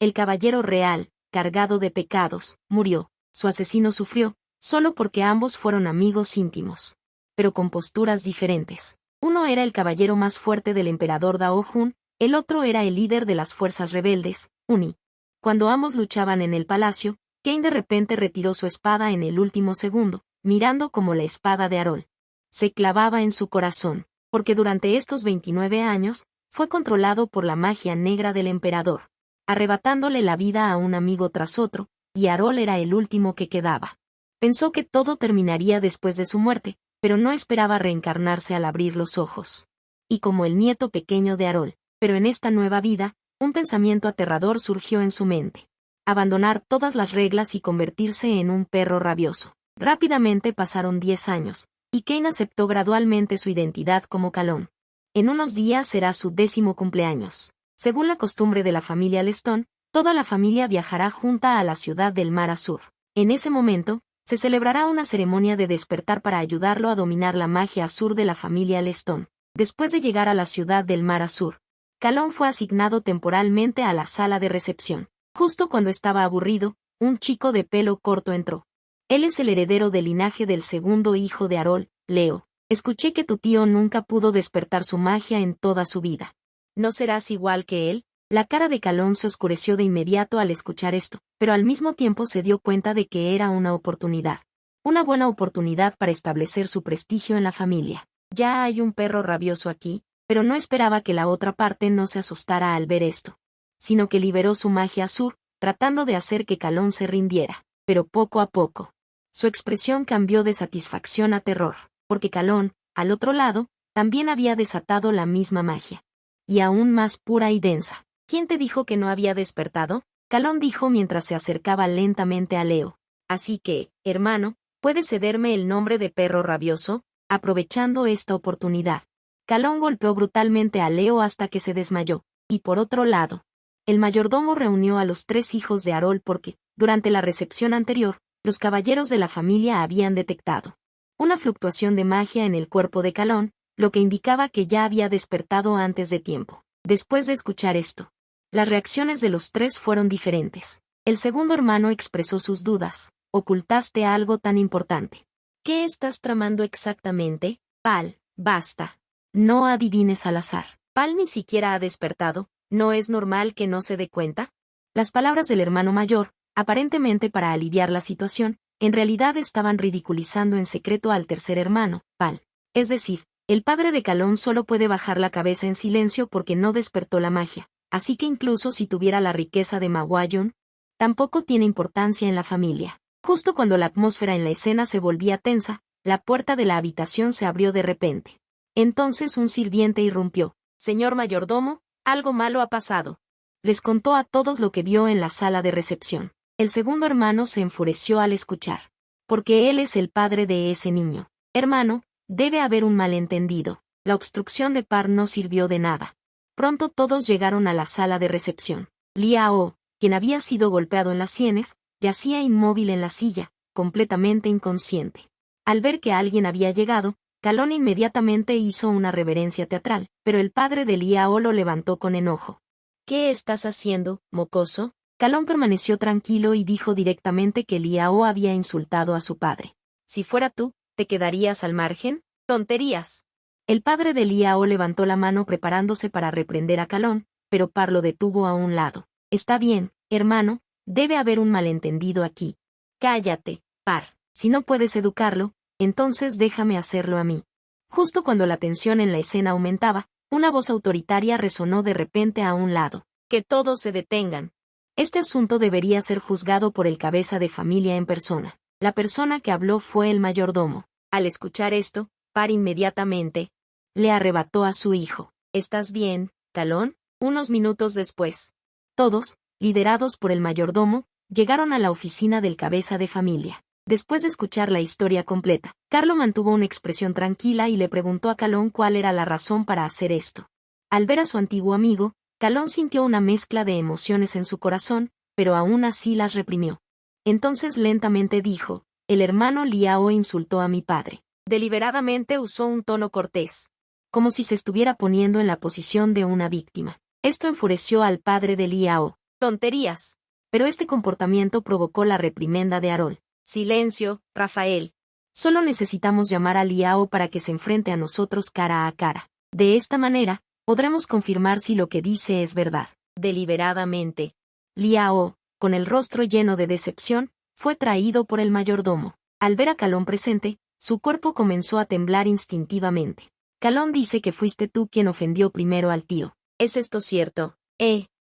El caballero real, cargado de pecados, murió. Su asesino sufrió, solo porque ambos fueron amigos íntimos. Pero con posturas diferentes. Uno era el caballero más fuerte del emperador Dao Jun, el otro era el líder de las fuerzas rebeldes, Uni. Cuando ambos luchaban en el palacio, Kane de repente retiró su espada en el último segundo, mirando como la espada de Arol se clavaba en su corazón, porque durante estos 29 años, fue controlado por la magia negra del emperador, arrebatándole la vida a un amigo tras otro, y Arol era el último que quedaba. Pensó que todo terminaría después de su muerte, pero no esperaba reencarnarse al abrir los ojos. Y como el nieto pequeño de Arol, pero en esta nueva vida, un pensamiento aterrador surgió en su mente. Abandonar todas las reglas y convertirse en un perro rabioso. Rápidamente pasaron 10 años, y Kane aceptó gradualmente su identidad como Calón. En unos días será su 10º cumpleaños. Según la costumbre de la familia Leston, toda la familia viajará junta a la ciudad del Mar Azur. En ese momento, se celebrará una ceremonia de despertar para ayudarlo a dominar la magia azur de la familia Leston. Después de llegar a la ciudad del Mar Azur, Calón fue asignado temporalmente a la sala de recepción. Justo cuando estaba aburrido, un chico de pelo corto entró. Él es el heredero del linaje del segundo hijo de Arol, Leo. Escuché que tu tío nunca pudo despertar su magia en toda su vida. ¿No serás igual que él? La cara de Calón se oscureció de inmediato al escuchar esto, pero al mismo tiempo se dio cuenta de que era una oportunidad. Una buena oportunidad para establecer su prestigio en la familia. Ya hay un perro rabioso aquí, pero no esperaba que la otra parte no se asustara al ver esto, sino que liberó su magia azur, tratando de hacer que Calón se rindiera, pero poco a poco. Su expresión cambió de satisfacción a terror, porque Calón, al otro lado, también había desatado la misma magia. Y aún más pura y densa. ¿Quién te dijo que no había despertado? Calón dijo mientras se acercaba lentamente a Leo. Así que, hermano, ¿puedes cederme el nombre de perro rabioso? Aprovechando esta oportunidad, Calón golpeó brutalmente a Leo hasta que se desmayó. Y por otro lado, el mayordomo reunió a los 3 hijos de Arol porque, durante la recepción anterior, los caballeros de la familia habían detectado una fluctuación de magia en el cuerpo de Calón, lo que indicaba que ya había despertado antes de tiempo. Después de escuchar esto, las reacciones de los 3 fueron diferentes. El segundo hermano expresó sus dudas. Ocultaste algo tan importante. ¿Qué estás tramando exactamente? Pal, basta. No adivines al azar. Pal ni siquiera ha despertado. ¿No es normal que no se dé cuenta? Las palabras del hermano mayor, aparentemente para aliviar la situación, en realidad estaban ridiculizando en secreto al tercer hermano, Pal. Es decir, el padre de Calón solo puede bajar la cabeza en silencio porque no despertó la magia, así que incluso si tuviera la riqueza de Maguayun, tampoco tiene importancia en la familia. Justo cuando la atmósfera en la escena se volvía tensa, la puerta de la habitación se abrió de repente. Entonces un sirviente irrumpió. Señor mayordomo, algo malo ha pasado. Les contó a todos lo que vio en la sala de recepción. El segundo hermano se enfureció al escuchar. Porque él es el padre de ese niño. Hermano, debe haber un malentendido. La obstrucción de Par no sirvió de nada. Pronto todos llegaron a la sala de recepción. Liao, quien había sido golpeado en las sienes, yacía inmóvil en la silla, completamente inconsciente. Al ver que alguien había llegado, Calón inmediatamente hizo una reverencia teatral, pero el padre de Liao lo levantó con enojo. ¿Qué estás haciendo, mocoso? Calón permaneció tranquilo y dijo directamente que Liao había insultado a su padre. Si fuera tú, ¿te quedarías al margen? ¡Tonterías! El padre de Liao levantó la mano preparándose para reprender a Calón, pero Par lo detuvo a un lado. Está bien, hermano, debe haber un malentendido aquí. Cállate, Par. Si no puedes educarlo, entonces déjame hacerlo a mí. Justo cuando la tensión en la escena aumentaba, una voz autoritaria resonó de repente a un lado. Que todos se detengan. Este asunto debería ser juzgado por el cabeza de familia en persona. La persona que habló fue el mayordomo. Al escuchar esto, Par inmediatamente le arrebató a su hijo. ¿Estás bien, Calón? Unos minutos después, todos, liderados por el mayordomo, llegaron a la oficina del cabeza de familia. Después de escuchar la historia completa, Carlo mantuvo una expresión tranquila y le preguntó a Calón cuál era la razón para hacer esto. Al ver a su antiguo amigo, Calón sintió una mezcla de emociones en su corazón, pero aún así las reprimió. Entonces lentamente dijo, el hermano Liao insultó a mi padre. Deliberadamente usó un tono cortés, como si se estuviera poniendo en la posición de una víctima. Esto enfureció al padre de Liao. Tonterías. Pero este comportamiento provocó la reprimenda de Arol. Silencio, Rafael. Solo necesitamos llamar a Liao para que se enfrente a nosotros cara a cara. De esta manera, podremos confirmar si lo que dice es verdad. Deliberadamente. Liao, con el rostro lleno de decepción, fue traído por el mayordomo. Al ver a Calón presente, su cuerpo comenzó a temblar instintivamente. Calón dice que fuiste tú quien ofendió primero al tío. ¿Es esto cierto?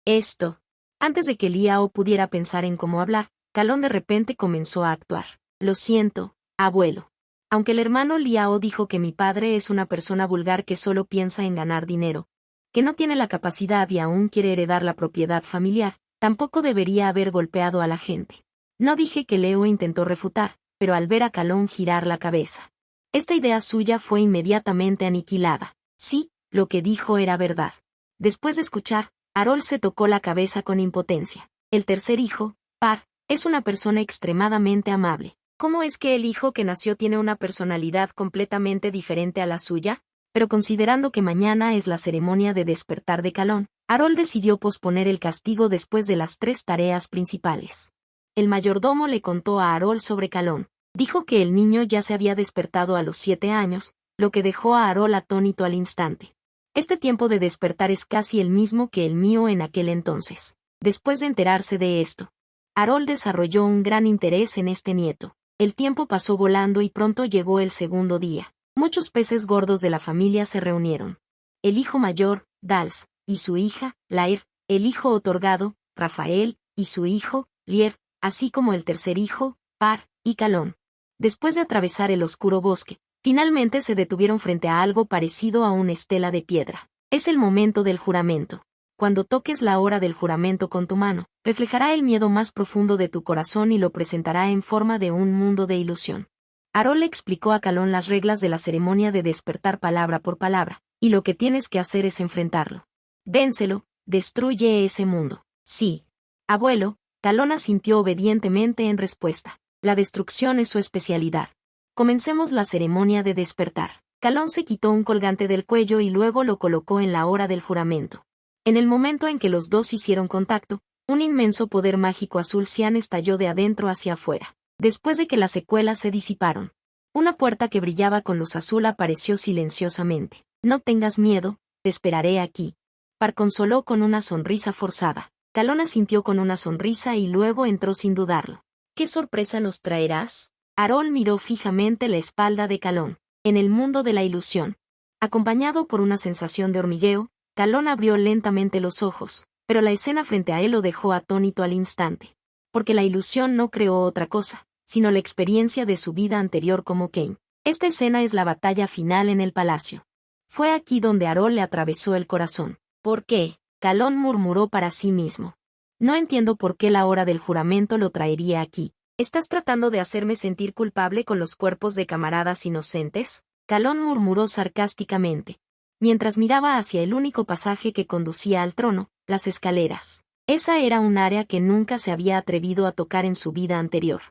Esto. Antes de que Liao pudiera pensar en cómo hablar, Calón de repente comenzó a actuar. Lo siento, abuelo. Aunque el hermano Liao dijo que mi padre es una persona vulgar que solo piensa en ganar dinero, que no tiene la capacidad y aún quiere heredar la propiedad familiar, tampoco debería haber golpeado a la gente. No dije que Leo intentó refutar, pero al ver a Calón girar la cabeza, esta idea suya fue inmediatamente aniquilada. Sí, lo que dijo era verdad. Después de escuchar, Arol se tocó la cabeza con impotencia. El tercer hijo, Par, es una persona extremadamente amable. ¿Cómo es que el hijo que nació tiene una personalidad completamente diferente a la suya? Pero considerando que mañana es la ceremonia de despertar de Calón, Arol decidió posponer el castigo después de las 3 tareas principales. El mayordomo le contó a Arol sobre Calón. Dijo que el niño ya se había despertado a los 7 años, lo que dejó a Arol atónito al instante. Este tiempo de despertar es casi el mismo que el mío en aquel entonces. Después de enterarse de esto, Arol desarrolló un gran interés en este nieto. El tiempo pasó volando y pronto llegó el segundo día. Muchos peces gordos de la familia se reunieron. El hijo mayor, Dals, y su hija, Lair, el hijo otorgado, Rafael, y su hijo, Lier, así como el tercer hijo, Par, y Calón. Después de atravesar el oscuro bosque, finalmente se detuvieron frente a algo parecido a una estela de piedra. Es el momento del juramento. Cuando toques la hora del juramento con tu mano, reflejará el miedo más profundo de tu corazón y lo presentará en forma de un mundo de ilusión. Arol le explicó a Calón las reglas de la ceremonia de despertar palabra por palabra, y lo que tienes que hacer es enfrentarlo. Vénselo, destruye ese mundo. Sí. Abuelo, Calón asintió obedientemente en respuesta. La destrucción es su especialidad. Comencemos la ceremonia de despertar. Calón se quitó un colgante del cuello y luego lo colocó en la hora del juramento. En el momento en que los dos hicieron contacto, un inmenso poder mágico azul cian estalló de adentro hacia afuera. Después de que las secuelas se disiparon, una puerta que brillaba con luz azul apareció silenciosamente. No tengas miedo, te esperaré aquí. Par consoló con una sonrisa forzada. Calón asintió con una sonrisa y luego entró sin dudarlo. ¿Qué sorpresa nos traerás? Arol miró fijamente la espalda de Calón. En el mundo de la ilusión. Acompañado por una sensación de hormigueo, Calón abrió lentamente los ojos, pero la escena frente a él lo dejó atónito al instante. Porque la ilusión no creó otra cosa, sino la experiencia de su vida anterior como Kane. Esta escena es la batalla final en el palacio. Fue aquí donde Arol le atravesó el corazón. ¿Por qué? Calón murmuró para sí mismo. No entiendo por qué la hora del juramento lo traería aquí. ¿Estás tratando de hacerme sentir culpable con los cuerpos de camaradas inocentes? Calón murmuró sarcásticamente, mientras miraba hacia el único pasaje que conducía al trono, las escaleras. Esa era un área que nunca se había atrevido a tocar en su vida anterior.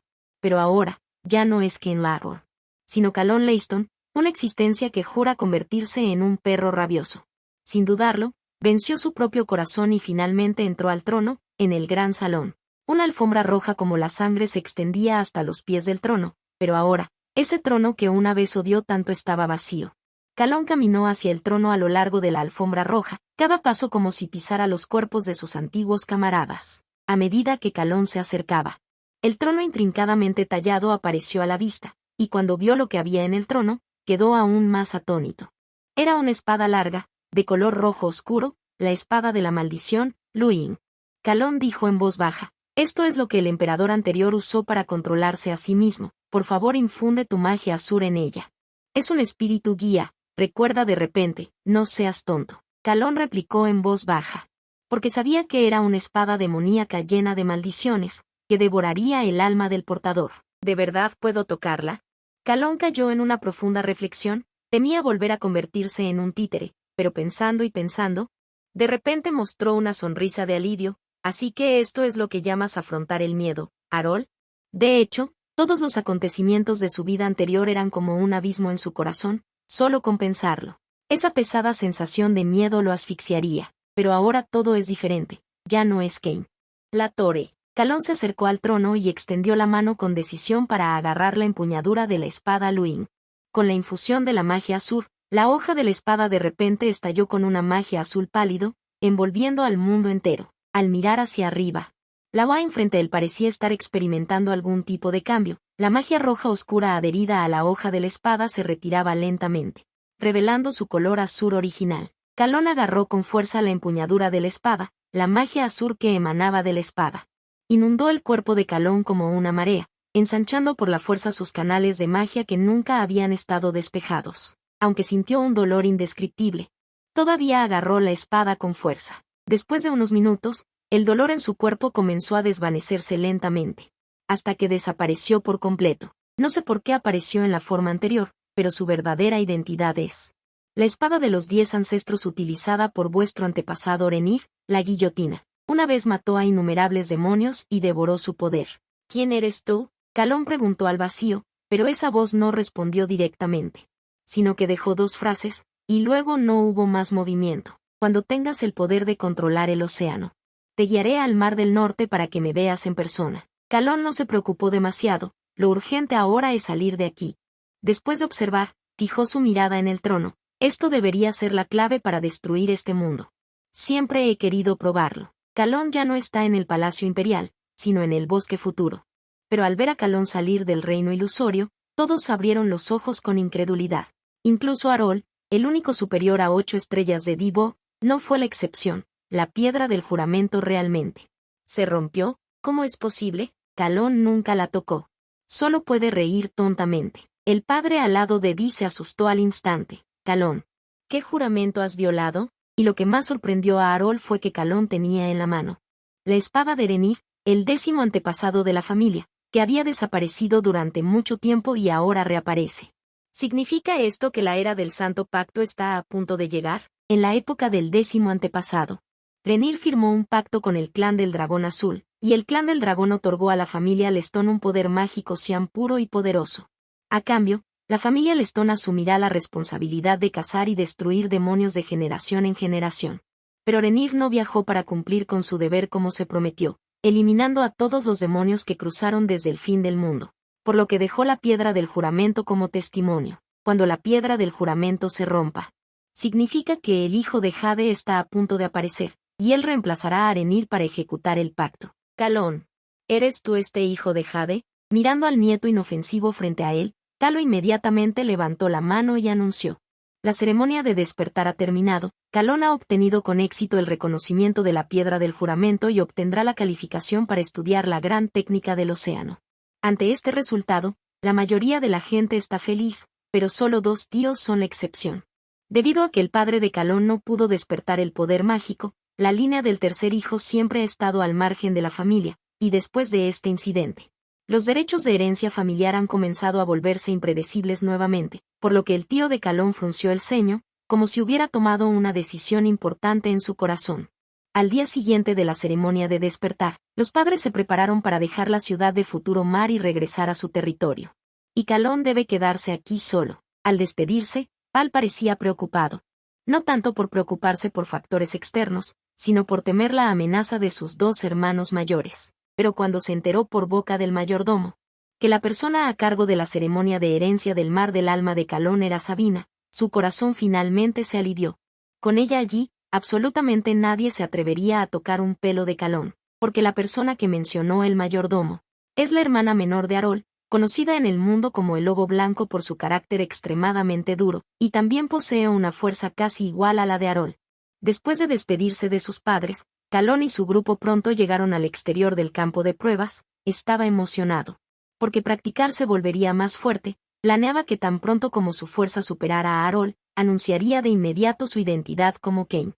Pero ahora, ya no es Ken Laror, sino Calón Leiston, una existencia que jura convertirse en un perro rabioso. Sin dudarlo, venció su propio corazón y finalmente entró al trono, en el gran salón. Una alfombra roja como la sangre se extendía hasta los pies del trono, pero ahora, ese trono que una vez odió tanto estaba vacío. Calón caminó hacia el trono a lo largo de la alfombra roja, cada paso como si pisara los cuerpos de sus antiguos camaradas. A medida que Calón se acercaba, el trono intrincadamente tallado apareció a la vista, y cuando vio lo que había en el trono, quedó aún más atónito. Era una espada larga, de color rojo oscuro, la espada de la maldición, Luin. Calón dijo en voz baja, esto es lo que el emperador anterior usó para controlarse a sí mismo, por favor infunde tu magia azul en ella. Es un espíritu guía, recuerda de repente, no seas tonto. Calón replicó en voz baja. Porque sabía que era una espada demoníaca llena de maldiciones, que devoraría el alma del portador. ¿De verdad puedo tocarla? Calón cayó en una profunda reflexión, temía volver a convertirse en un títere, pero pensando y pensando, de repente mostró una sonrisa de alivio. Así que esto es lo que llamas afrontar el miedo, Arol. De hecho, todos los acontecimientos de su vida anterior eran como un abismo en su corazón, solo con pensarlo. Esa pesada sensación de miedo lo asfixiaría, pero ahora todo es diferente, ya no es Kane. La torre. Calón se acercó al trono y extendió la mano con decisión para agarrar la empuñadura de la espada Luin. Con la infusión de la magia azul, la hoja de la espada de repente estalló con una magia azul pálido, envolviendo al mundo entero. Al mirar hacia arriba, la Wine frente a él parecía estar experimentando algún tipo de cambio. La magia roja oscura adherida a la hoja de la espada se retiraba lentamente, revelando su color azul original. Calón agarró con fuerza la empuñadura de la espada, la magia azul que emanaba de la espada inundó el cuerpo de Calón como una marea, ensanchando por la fuerza sus canales de magia que nunca habían estado despejados. Aunque sintió un dolor indescriptible, todavía agarró la espada con fuerza. Después de unos minutos, el dolor en su cuerpo comenzó a desvanecerse lentamente, hasta que desapareció por completo. No sé por qué apareció en la forma anterior, pero su verdadera identidad es la espada de los 10 ancestros utilizada por vuestro antepasado Orenir, la guillotina. Una vez mató a innumerables demonios y devoró su poder. ¿Quién eres tú? Calón preguntó al vacío, pero esa voz no respondió directamente, sino que dejó 2 frases, y luego no hubo más movimiento. Cuando tengas el poder de controlar el océano, te guiaré al Mar del Norte para que me veas en persona. Calón no se preocupó demasiado, lo urgente ahora es salir de aquí. Después de observar, fijó su mirada en el trono. Esto debería ser la clave para destruir este mundo. Siempre he querido probarlo. Calón ya no está en el Palacio Imperial, sino en el bosque futuro. Pero al ver a Calón salir del reino ilusorio, todos abrieron los ojos con incredulidad. Incluso Arol, el único superior a 8 estrellas de Divo, no fue la excepción. La piedra del juramento realmente ¿se rompió? ¿Cómo es posible? Calón nunca la tocó. Solo puede reír tontamente. El padre al lado de Di se asustó al instante. Calón, ¿qué juramento has violado? Y lo que más sorprendió a Arol fue que Calón tenía en la mano la espada de Erenir, el 10º antepasado de la familia, que había desaparecido durante mucho tiempo y ahora reaparece. ¿Significa esto que la era del Santo Pacto está a punto de llegar? En la época del 10º antepasado, Renir firmó un pacto con el clan del Dragón Azul, y el clan del Dragón otorgó a la familia Leston un poder mágico cian puro y poderoso. A cambio, la familia Leston asumirá la responsabilidad de cazar y destruir demonios de generación en generación. Pero Renir no viajó para cumplir con su deber como se prometió, eliminando a todos los demonios que cruzaron desde el fin del mundo, por lo que dejó la piedra del juramento como testimonio. Cuando la piedra del juramento se rompa, significa que el hijo de Jade está a punto de aparecer, y él reemplazará a Arenir para ejecutar el pacto. Calón, ¿eres tú este hijo de Jade? Mirando al nieto inofensivo frente a él, Calo inmediatamente levantó la mano y anunció. La ceremonia de despertar ha terminado. Calón ha obtenido con éxito el reconocimiento de la piedra del juramento y obtendrá la calificación para estudiar la gran técnica del océano. Ante este resultado, la mayoría de la gente está feliz, pero solo 2 tíos son la excepción. Debido a que el padre de Calón no pudo despertar el poder mágico, la línea del tercer hijo siempre ha estado al margen de la familia, y después de este incidente, los derechos de herencia familiar han comenzado a volverse impredecibles nuevamente, por lo que el tío de Calón frunció el ceño, como si hubiera tomado una decisión importante en su corazón. Al día siguiente de la ceremonia de despertar, los padres se prepararon para dejar la ciudad de Futuro Mar y regresar a su territorio. Y Calón debe quedarse aquí solo. Al despedirse, Pal parecía preocupado. No tanto por preocuparse por factores externos, sino por temer la amenaza de sus 2 hermanos mayores. Pero cuando se enteró por boca del mayordomo que la persona a cargo de la ceremonia de herencia del Mar del Alma de Calón era Sabina, su corazón finalmente se alivió. Con ella allí, absolutamente nadie se atrevería a tocar un pelo de Calón, porque la persona que mencionó el mayordomo es la hermana menor de Arol, conocida en el mundo como el Lobo Blanco por su carácter extremadamente duro, y también posee una fuerza casi igual a la de Arol. Después de despedirse de sus padres, Calón y su grupo pronto llegaron al exterior del campo de pruebas. Estaba emocionado, porque practicar se volvería más fuerte. Planeaba que tan pronto como su fuerza superara a Arol, anunciaría de inmediato su identidad como Kane.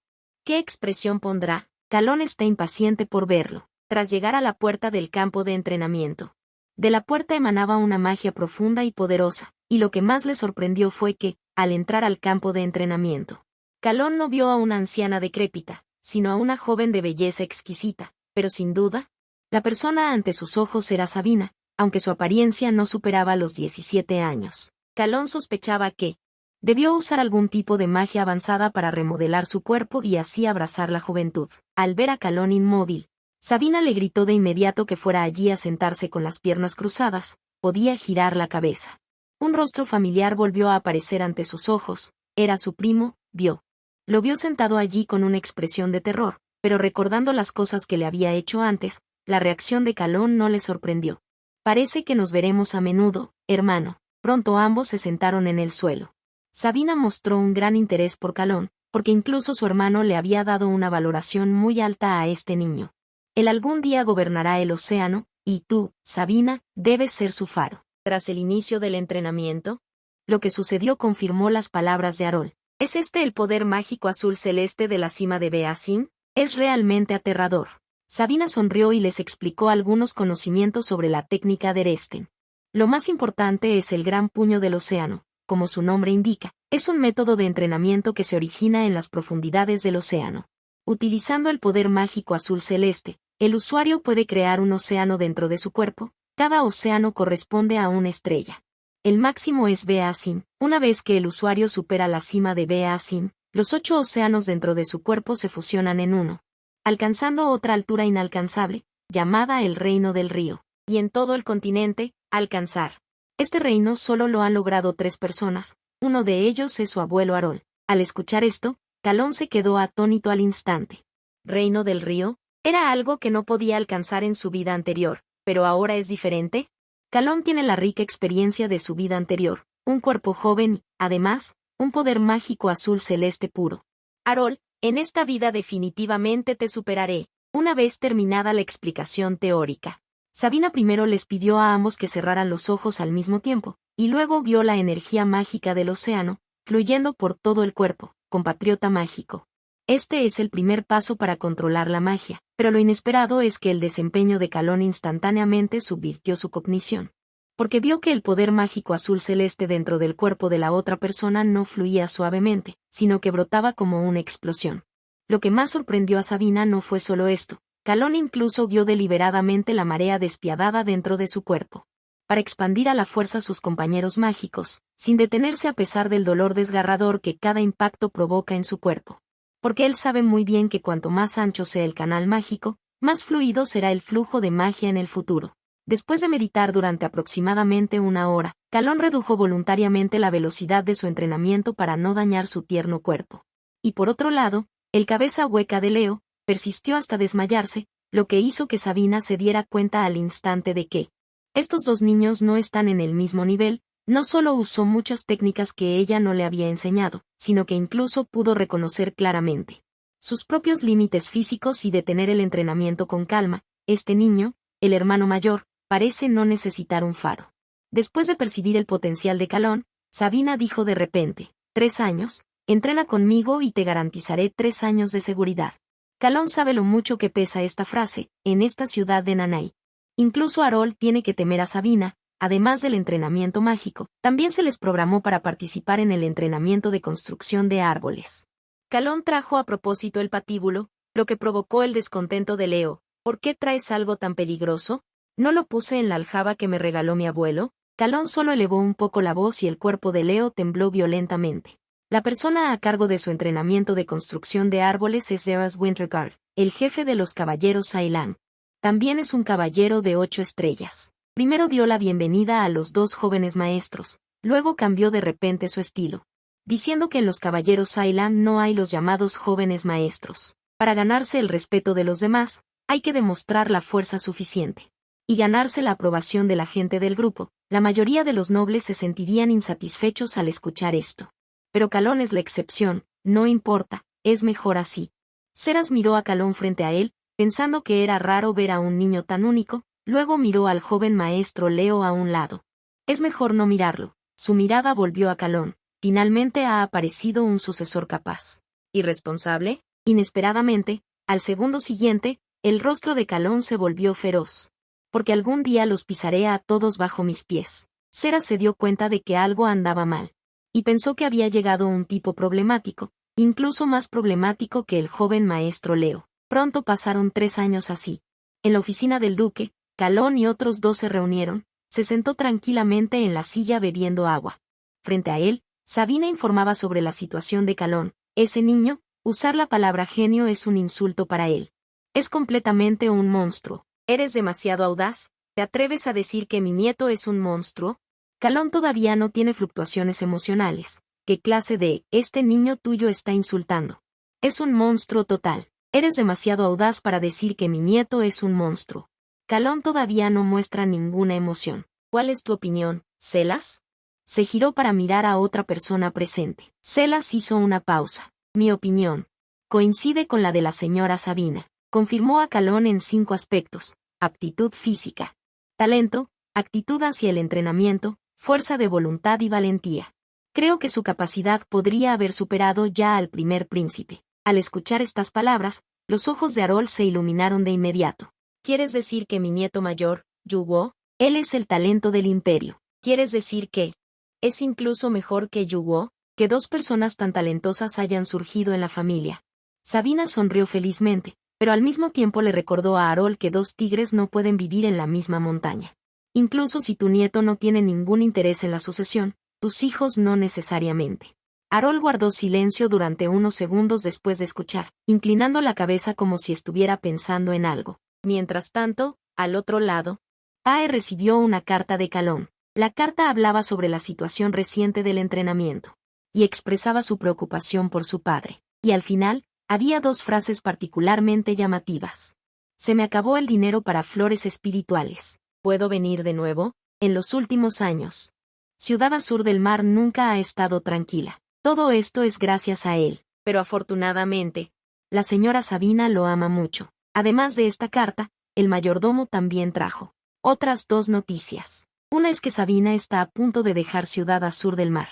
¿Qué expresión pondrá? Calón está impaciente por verlo. Tras llegar a la puerta del campo de entrenamiento, de la puerta emanaba una magia profunda y poderosa, y lo que más le sorprendió fue que, al entrar al campo de entrenamiento, Calón no vio a una anciana decrépita, sino a una joven de belleza exquisita, pero sin duda, la persona ante sus ojos era Sabina, aunque su apariencia no superaba los 17 años. Calón sospechaba que debió usar algún tipo de magia avanzada para remodelar su cuerpo y así abrazar la juventud. Al ver a Calón inmóvil, Sabina le gritó de inmediato que fuera allí a sentarse con las piernas cruzadas, podía girar la cabeza. Un rostro familiar volvió a aparecer ante sus ojos, era su primo, vio. Lo vio sentado allí con una expresión de terror, pero recordando las cosas que le había hecho antes, la reacción de Calón no le sorprendió. Parece que nos veremos a menudo, hermano. Pronto ambos se sentaron en el suelo. Sabina mostró un gran interés por Calón, porque incluso su hermano le había dado una valoración muy alta a este niño. Él algún día gobernará el océano, y tú, Sabina, debes ser su faro. Tras el inicio del entrenamiento, lo que sucedió confirmó las palabras de Arol. ¿Es este el poder mágico azul celeste de la cima de Beacín? Es realmente aterrador. Sabina sonrió y les explicó algunos conocimientos sobre la técnica de Eresten. Lo más importante es el gran puño del océano, como su nombre indica, es un método de entrenamiento que se origina en las profundidades del océano. Utilizando el poder mágico azul celeste, el usuario puede crear un océano dentro de su cuerpo, cada océano corresponde a una estrella. El máximo es Beacín. Una vez que el usuario supera la cima de Beacín, los 8 océanos dentro de su cuerpo se fusionan en uno, alcanzando otra altura inalcanzable, llamada el Reino del Río, y en todo el continente, alcanzar. Este reino solo lo han logrado 3 personas, uno de ellos es su abuelo Arol. Al escuchar esto, Calón se quedó atónito al instante. ¿Reino del Río? Era algo que no podía alcanzar en su vida anterior, pero ahora es diferente. Calón tiene la rica experiencia de su vida anterior, un cuerpo joven y, además, un poder mágico azul celeste puro. Arol, en esta vida definitivamente te superaré, una vez terminada la explicación teórica. Sabina primero les pidió a ambos que cerraran los ojos al mismo tiempo, y luego vio la energía mágica del océano, fluyendo por todo el cuerpo, compatriota mágico. Este es el primer paso para controlar la magia, pero lo inesperado es que el desempeño de Calón instantáneamente subvirtió su cognición. Porque vio que el poder mágico azul celeste dentro del cuerpo de la otra persona no fluía suavemente, sino que brotaba como una explosión. Lo que más sorprendió a Sabina no fue solo esto, Calón incluso guió deliberadamente la marea despiadada dentro de su cuerpo, para expandir a la fuerza sus compañeros mágicos, sin detenerse a pesar del dolor desgarrador que cada impacto provoca en su cuerpo. Porque él sabe muy bien que cuanto más ancho sea el canal mágico, más fluido será el flujo de magia en el futuro. Después de meditar durante aproximadamente 1 hora, Calón redujo voluntariamente la velocidad de su entrenamiento para no dañar su tierno cuerpo. Y por otro lado, el cabeza hueca de Leo persistió hasta desmayarse, lo que hizo que Sabina se diera cuenta al instante de que estos 2 niños no están en el mismo nivel. No solo usó muchas técnicas que ella no le había enseñado, sino que incluso pudo reconocer claramente sus propios límites físicos y detener el entrenamiento con calma. Este niño, el hermano mayor, parece no necesitar un faro. Después de percibir el potencial de Calón, Sabina dijo de repente, 3 años, entrena conmigo y te garantizaré 3 años de seguridad. Calón sabe lo mucho que pesa esta frase, en esta ciudad de Nanay. Incluso Arol tiene que temer a Sabina. Además del entrenamiento mágico, también se les programó para participar en el entrenamiento de construcción de árboles. Calón trajo a propósito el patíbulo, lo que provocó el descontento de Leo. ¿Por qué traes algo tan peligroso? ¿No lo puse en la aljaba que me regaló mi abuelo? Calón solo elevó un poco la voz y el cuerpo de Leo tembló violentamente. La persona a cargo de su entrenamiento de construcción de árboles es Zeras Winterguard, el jefe de los caballeros Ceylan. También es un caballero de 8 estrellas. Primero dio la bienvenida a los 2 jóvenes maestros, luego cambió de repente su estilo, diciendo que en los caballeros Ceylan no hay los llamados jóvenes maestros. Para ganarse el respeto de los demás, hay que demostrar la fuerza suficiente. Y ganarse la aprobación de la gente del grupo. La mayoría de los nobles se sentirían insatisfechos al escuchar esto. Pero Calón es la excepción, no importa, es mejor así. Zeras miró a Calón frente a él, pensando que era raro ver a un niño tan único. Luego miró al joven maestro Leo a un lado. Es mejor no mirarlo. Su mirada volvió a Calón. Finalmente ha aparecido un sucesor capaz. ¿Irresponsable? Inesperadamente, al segundo siguiente, el rostro de Calón se volvió feroz. Porque algún día los pisaré a todos bajo mis pies. Zeras se dio cuenta de que algo andaba mal. Y pensó que había llegado un tipo problemático, incluso más problemático que el joven maestro Leo. Pronto pasaron 3 años así. En la oficina del duque, Calón y otros 2 se reunieron, se sentó tranquilamente en la silla bebiendo agua. Frente a él, Sabina informaba sobre la situación de Calón. Ese niño, usar la palabra genio es un insulto para él. Es completamente un monstruo. Eres demasiado audaz. ¿Te atreves a decir que mi nieto es un monstruo? Calón todavía no tiene fluctuaciones emocionales. ¿Qué clase de este niño tuyo está insultando? Es un monstruo total. Eres demasiado audaz para decir que mi nieto es un monstruo. Calón todavía no muestra ninguna emoción. ¿Cuál es tu opinión, Celas? Se giró para mirar a otra persona presente. Celas hizo una pausa. Mi opinión coincide con la de la señora Sabina. Confirmó a Calón en 5 aspectos: aptitud física, talento, actitud hacia el entrenamiento, fuerza de voluntad y valentía. Creo que su capacidad podría haber superado ya al primer príncipe. Al escuchar estas palabras, los ojos de Harold se iluminaron de inmediato. ¿Quieres decir que mi nieto mayor, Yugo, él es el talento del imperio? ¿Quieres decir que es incluso mejor que Yugo, que 2 personas tan talentosas hayan surgido en la familia? Sabina sonrió felizmente, pero al mismo tiempo le recordó a Harold que 2 tigres no pueden vivir en la misma montaña. Incluso si tu nieto no tiene ningún interés en la sucesión, tus hijos no necesariamente. Harold guardó silencio durante unos segundos después de escuchar, inclinando la cabeza como si estuviera pensando en algo. Mientras tanto, al otro lado, Pae recibió una carta de Calón. La carta hablaba sobre la situación reciente del entrenamiento, y expresaba su preocupación por su padre. Y al final, había 2 frases particularmente llamativas. Se me acabó el dinero para flores espirituales. ¿Puedo venir de nuevo? En los últimos años, Ciudad Azur del Mar nunca ha estado tranquila. Todo esto es gracias a él, pero afortunadamente, la señora Sabina lo ama mucho. Además de esta carta, el mayordomo también trajo otras 2 noticias. Una es que Sabina está a punto de dejar Ciudad Azur del Mar.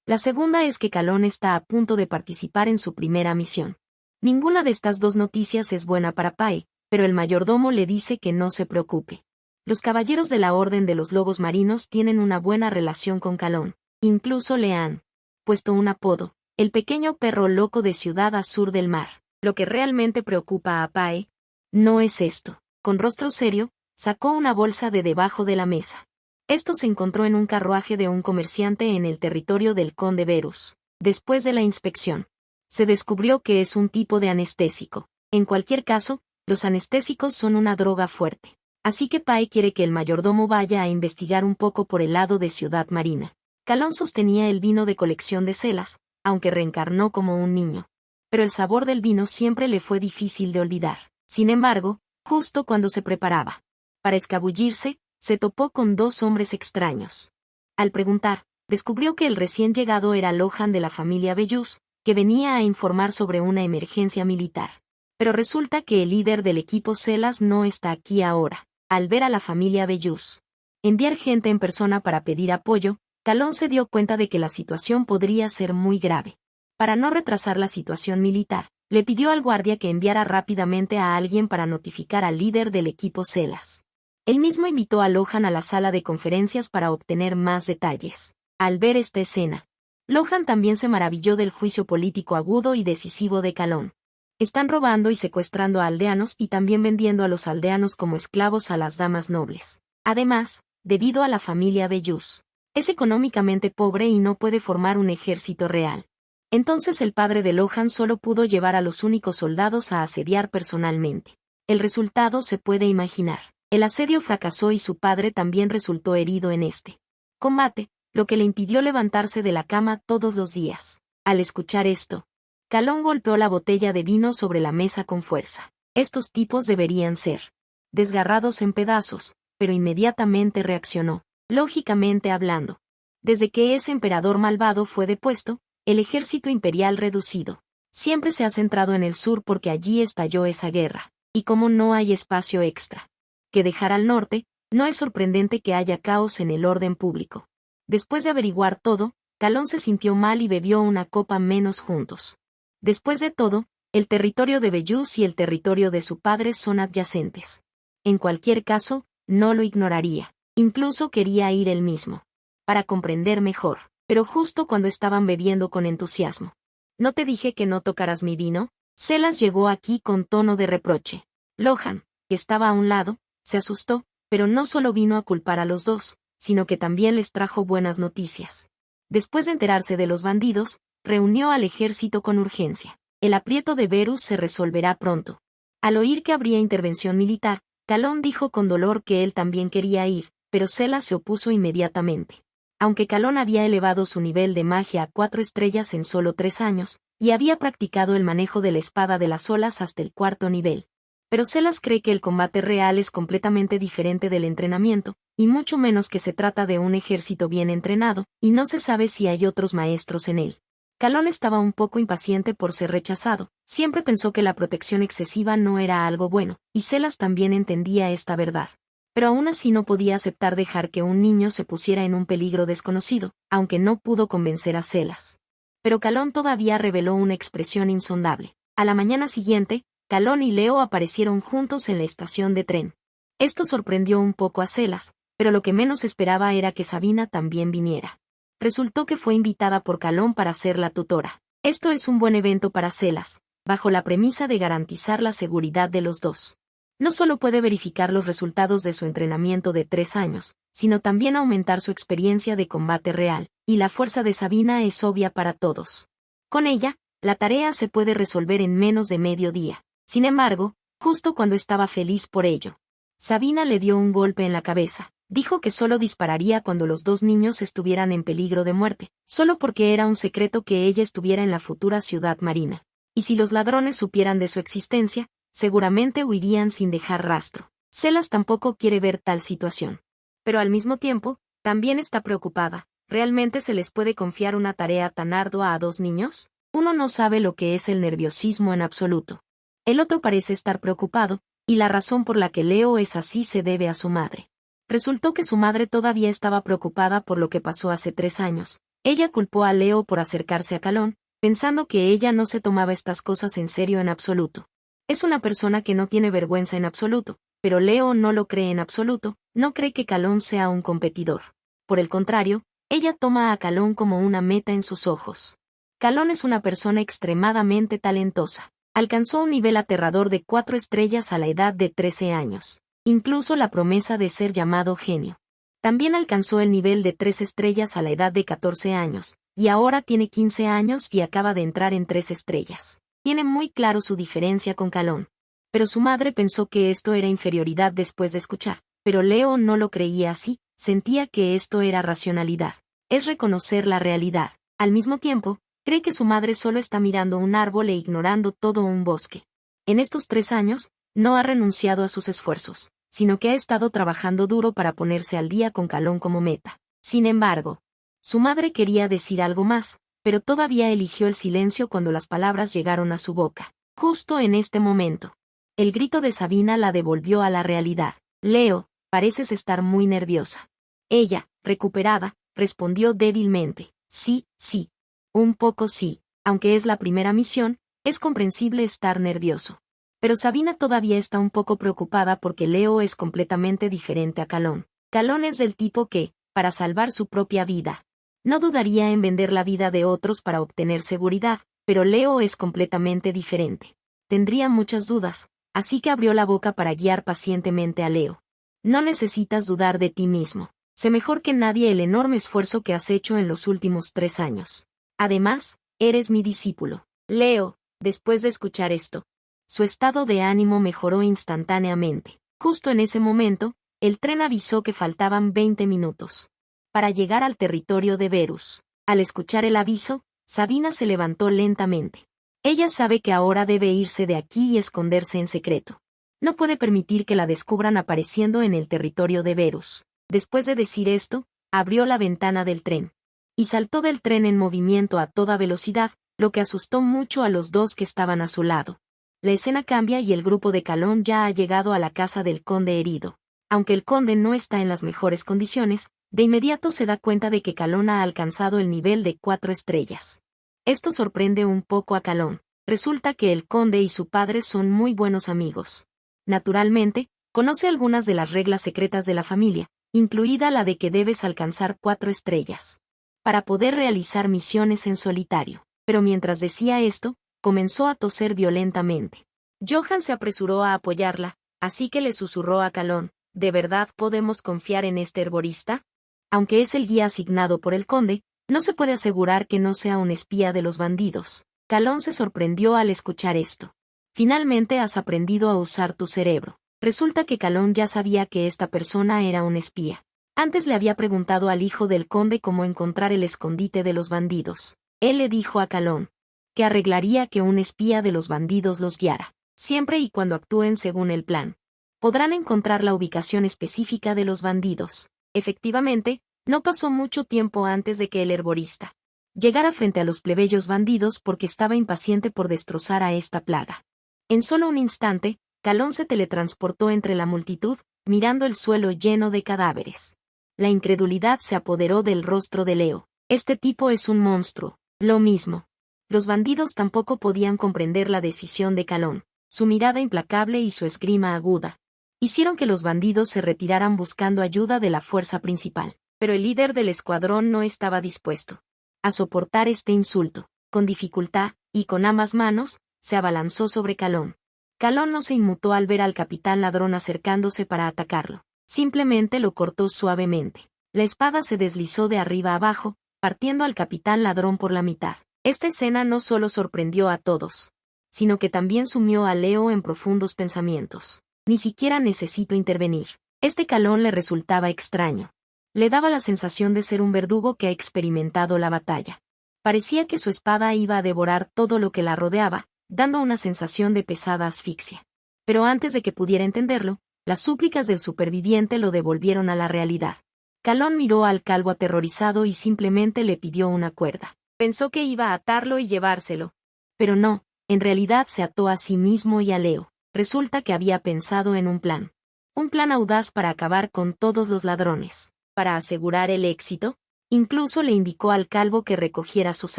La segunda es que Calón está a punto de participar en su primera misión. Ninguna de estas 2 noticias es buena para Pae, pero el mayordomo le dice que no se preocupe. Los caballeros de la Orden de los Lobos Marinos tienen una buena relación con Calón. Incluso le han puesto un apodo: el pequeño perro loco de Ciudad Azur del Mar. Lo que realmente preocupa a Pae no es esto. Con rostro serio, sacó una bolsa de debajo de la mesa. Esto se encontró en un carruaje de un comerciante en el territorio del conde Verus. Después de la inspección, se descubrió que es un tipo de anestésico. En cualquier caso, los anestésicos son una droga fuerte. Así que Pae quiere que el mayordomo vaya a investigar un poco por el lado de Ciudad Marina. Calón sostenía el vino de colección de Celas, aunque reencarnó como un niño. Pero el sabor del vino siempre le fue difícil de olvidar. Sin embargo, justo cuando se preparaba para escabullirse, se topó con 2 hombres extraños. Al preguntar, descubrió que el recién llegado era Lohan de la familia Bellus, que venía a informar sobre una emergencia militar. Pero resulta que el líder del equipo Celas no está aquí ahora. Al ver a la familia Bellus enviar gente en persona para pedir apoyo, Calón se dio cuenta de que la situación podría ser muy grave. Para no retrasar la situación militar, le pidió al guardia que enviara rápidamente a alguien para notificar al líder del equipo Celas. Él mismo invitó a Lohan a la sala de conferencias para obtener más detalles. Al ver esta escena, Lohan también se maravilló del juicio político agudo y decisivo de Calón. Están robando y secuestrando a aldeanos y también vendiendo a los aldeanos como esclavos a las damas nobles. Además, debido a la familia Bellus, es económicamente pobre y no puede formar un ejército real. Entonces el padre de Lohan solo pudo llevar a los únicos soldados a asediar personalmente. El resultado se puede imaginar. El asedio fracasó y su padre también resultó herido en este combate, lo que le impidió levantarse de la cama todos los días. Al escuchar esto, Calón golpeó la botella de vino sobre la mesa con fuerza. Estos tipos deberían ser desgarrados en pedazos, pero inmediatamente reaccionó, lógicamente hablando. Desde que ese emperador malvado fue depuesto, el ejército imperial reducido siempre se ha centrado en el sur porque allí estalló esa guerra, y como no hay espacio extra que dejar al norte, no es sorprendente que haya caos en el orden público. Después de averiguar todo, Calón se sintió mal y bebió una copa menos juntos. Después de todo, el territorio de Bellus y el territorio de su padre son adyacentes. En cualquier caso, no lo ignoraría. Incluso quería ir él mismo, para comprender mejor, pero justo cuando estaban bebiendo con entusiasmo. ¿No te dije que no tocaras mi vino? Celas llegó aquí con tono de reproche. Lohan, que estaba a un lado, se asustó, pero no solo vino a culpar a los 2, sino que también les trajo buenas noticias. Después de enterarse de los bandidos, reunió al ejército con urgencia. El aprieto de Verus se resolverá pronto. Al oír que habría intervención militar, Calón dijo con dolor que él también quería ir, pero Celas se opuso inmediatamente. Aunque Calón había elevado su nivel de magia a 4 estrellas en solo 3 años, y había practicado el manejo de la espada de las olas hasta el 4.º nivel. Pero Celas cree que el combate real es completamente diferente del entrenamiento, y mucho menos que se trata de un ejército bien entrenado, y no se sabe si hay otros maestros en él. Calón estaba un poco impaciente por ser rechazado, siempre pensó que la protección excesiva no era algo bueno, y Celas también entendía esta verdad. Pero aún así no podía aceptar dejar que un niño se pusiera en un peligro desconocido, aunque no pudo convencer a Celas. Pero Calón todavía reveló una expresión insondable. A la mañana siguiente, Calón y Leo aparecieron juntos en la estación de tren. Esto sorprendió un poco a Celas, pero lo que menos esperaba era que Sabina también viniera. Resultó que fue invitada por Calón para ser la tutora. Esto es un buen evento para Celas, bajo la premisa de garantizar la seguridad de los dos. No solo puede verificar los resultados de su entrenamiento de 3 años, sino también aumentar su experiencia de combate real, y la fuerza de Sabina es obvia para todos. Con ella, la tarea se puede resolver en menos de medio día. Sin embargo, justo cuando estaba feliz por ello, Sabina le dio un golpe en la cabeza. Dijo que solo dispararía cuando los 2 niños estuvieran en peligro de muerte, solo porque era un secreto que ella estuviera en la futura ciudad marina. Y si los ladrones supieran de su existencia, seguramente huirían sin dejar rastro. Celas tampoco quiere ver tal situación. Pero al mismo tiempo, también está preocupada. ¿Realmente se les puede confiar una tarea tan ardua a 2 niños? Uno no sabe lo que es el nerviosismo en absoluto. El otro parece estar preocupado, y la razón por la que Leo es así se debe a su madre. Resultó que su madre todavía estaba preocupada por lo que pasó hace 3 años. Ella culpó a Leo por acercarse a Calón, pensando que ella no se tomaba estas cosas en serio en absoluto. Es una persona que no tiene vergüenza en absoluto, pero Leo no lo cree en absoluto, no cree que Calón sea un competidor. Por el contrario, ella toma a Calón como una meta en sus ojos. Calón es una persona extremadamente talentosa. Alcanzó un nivel aterrador de 4 estrellas a la edad de 13 años. Incluso la promesa de ser llamado genio. También alcanzó el nivel de 3 estrellas a la edad de 14 años, y ahora tiene 15 años y acaba de entrar en 3 estrellas. Tiene muy claro su diferencia con Calón. Pero su madre pensó que esto era inferioridad después de escuchar, pero Leo no lo creía así, sentía que esto era racionalidad. Es reconocer la realidad. Al mismo tiempo, cree que su madre solo está mirando un árbol e ignorando todo un bosque. En estos 3 años, no ha renunciado a sus esfuerzos, sino que ha estado trabajando duro para ponerse al día con Calón como meta. Sin embargo, su madre quería decir algo más, pero todavía eligió el silencio cuando las palabras llegaron a su boca. Justo en este momento, el grito de Sabina la devolvió a la realidad. Leo, pareces estar muy nerviosa. Ella, recuperada, respondió débilmente. Sí, sí. Un poco sí. Aunque es la primera misión, es comprensible estar nervioso. Pero Sabina todavía está un poco preocupada porque Leo es completamente diferente a Calón. Calón es del tipo que, para salvar su propia vida, no dudaría en vender la vida de otros para obtener seguridad, pero Leo es completamente diferente. Tendría muchas dudas, así que abrió la boca para guiar pacientemente a Leo. No necesitas dudar de ti mismo. Sé mejor que nadie el enorme esfuerzo que has hecho en los últimos 3 años. Además, eres mi discípulo. Leo, después de escuchar esto, su estado de ánimo mejoró instantáneamente. Justo en ese momento, el tren avisó que faltaban 20 minutos para llegar al territorio de Verus. Al escuchar el aviso, Sabina se levantó lentamente. Ella sabe que ahora debe irse de aquí y esconderse en secreto. No puede permitir que la descubran apareciendo en el territorio de Verus. Después de decir esto, abrió la ventana del tren y saltó del tren en movimiento a toda velocidad, lo que asustó mucho a los 2 que estaban a su lado. La escena cambia y el grupo de Calón ya ha llegado a la casa del conde herido. Aunque el conde no está en las mejores condiciones, de inmediato se da cuenta de que Calón ha alcanzado el nivel de 4 estrellas. Esto sorprende un poco a Calón. Resulta que el conde y su padre son muy buenos amigos. Naturalmente, conoce algunas de las reglas secretas de la familia, incluida la de que debes alcanzar 4 estrellas para poder realizar misiones en solitario. Pero mientras decía esto, comenzó a toser violentamente. Johan se apresuró a apoyarla, así que le susurró a Calón, ¿de verdad podemos confiar en este herborista? Aunque es el guía asignado por el conde, no se puede asegurar que no sea un espía de los bandidos. Calón se sorprendió al escuchar esto. Finalmente has aprendido a usar tu cerebro. Resulta que Calón ya sabía que esta persona era un espía. Antes le había preguntado al hijo del conde cómo encontrar el escondite de los bandidos. Él le dijo a Calón que arreglaría que un espía de los bandidos los guiara, siempre y cuando actúen según el plan. Podrán encontrar la ubicación específica de los bandidos. Efectivamente, no pasó mucho tiempo antes de que el herborista llegara frente a los plebeyos bandidos porque estaba impaciente por destrozar a esta plaga. En solo un instante, Calón se teletransportó entre la multitud, mirando el suelo lleno de cadáveres. La incredulidad se apoderó del rostro de Leo. Este tipo es un monstruo. Lo mismo. Los bandidos tampoco podían comprender la decisión de Calón. Su mirada implacable y su esgrima aguda hicieron que los bandidos se retiraran buscando ayuda de la fuerza principal. Pero el líder del escuadrón no estaba dispuesto a soportar este insulto. Con dificultad, y con ambas manos, se abalanzó sobre Calón. Calón no se inmutó al ver al capitán ladrón acercándose para atacarlo. Simplemente lo cortó suavemente. La espada se deslizó de arriba abajo, partiendo al capitán ladrón por la mitad. Esta escena no solo sorprendió a todos, sino que también sumió a Leo en profundos pensamientos. Ni siquiera necesito intervenir. Este Calón le resultaba extraño. Le daba la sensación de ser un verdugo que ha experimentado la batalla. Parecía que su espada iba a devorar todo lo que la rodeaba, dando una sensación de pesada asfixia. Pero antes de que pudiera entenderlo, las súplicas del superviviente lo devolvieron a la realidad. Calón miró al calvo aterrorizado y simplemente le pidió una cuerda. Pensó que iba a atarlo y llevárselo. Pero no, en realidad se ató a sí mismo y a Leo. Resulta que había pensado en un plan. Un plan audaz para acabar con todos los ladrones. Para asegurar el éxito, incluso le indicó al calvo que recogiera sus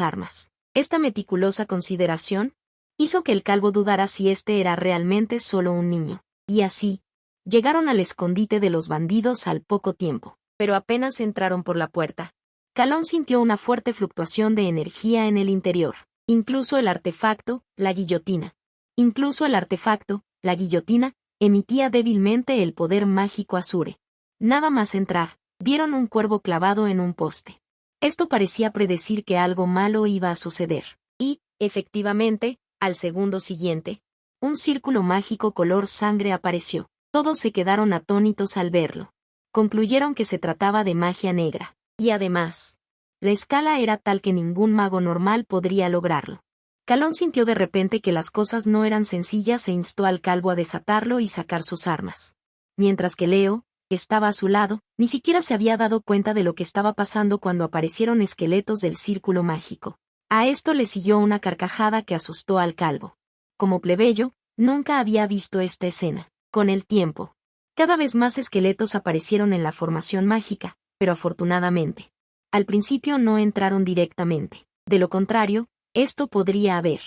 armas. Esta meticulosa consideración hizo que el calvo dudara si este era realmente solo un niño. Y así, llegaron al escondite de los bandidos al poco tiempo. Pero apenas entraron por la puerta, Calón sintió una fuerte fluctuación de energía en el interior. Incluso el artefacto, la guillotina, emitía débilmente el poder mágico Azure. Nada más entrar, vieron un cuervo clavado en un poste. Esto parecía predecir que algo malo iba a suceder. Y, efectivamente, al segundo siguiente, un círculo mágico color sangre apareció. Todos se quedaron atónitos al verlo. Concluyeron que se trataba de magia negra. Y además, la escala era tal que ningún mago normal podría lograrlo. Calón sintió de repente que las cosas no eran sencillas e instó al calvo a desatarlo y sacar sus armas. Mientras que Leo, que estaba a su lado, ni siquiera se había dado cuenta de lo que estaba pasando cuando aparecieron esqueletos del círculo mágico. A esto le siguió una carcajada que asustó al calvo. Como plebeyo, nunca había visto esta escena. Con el tiempo, cada vez más esqueletos aparecieron en la formación mágica, pero afortunadamente, al principio no entraron directamente. De lo contrario, esto podría haber.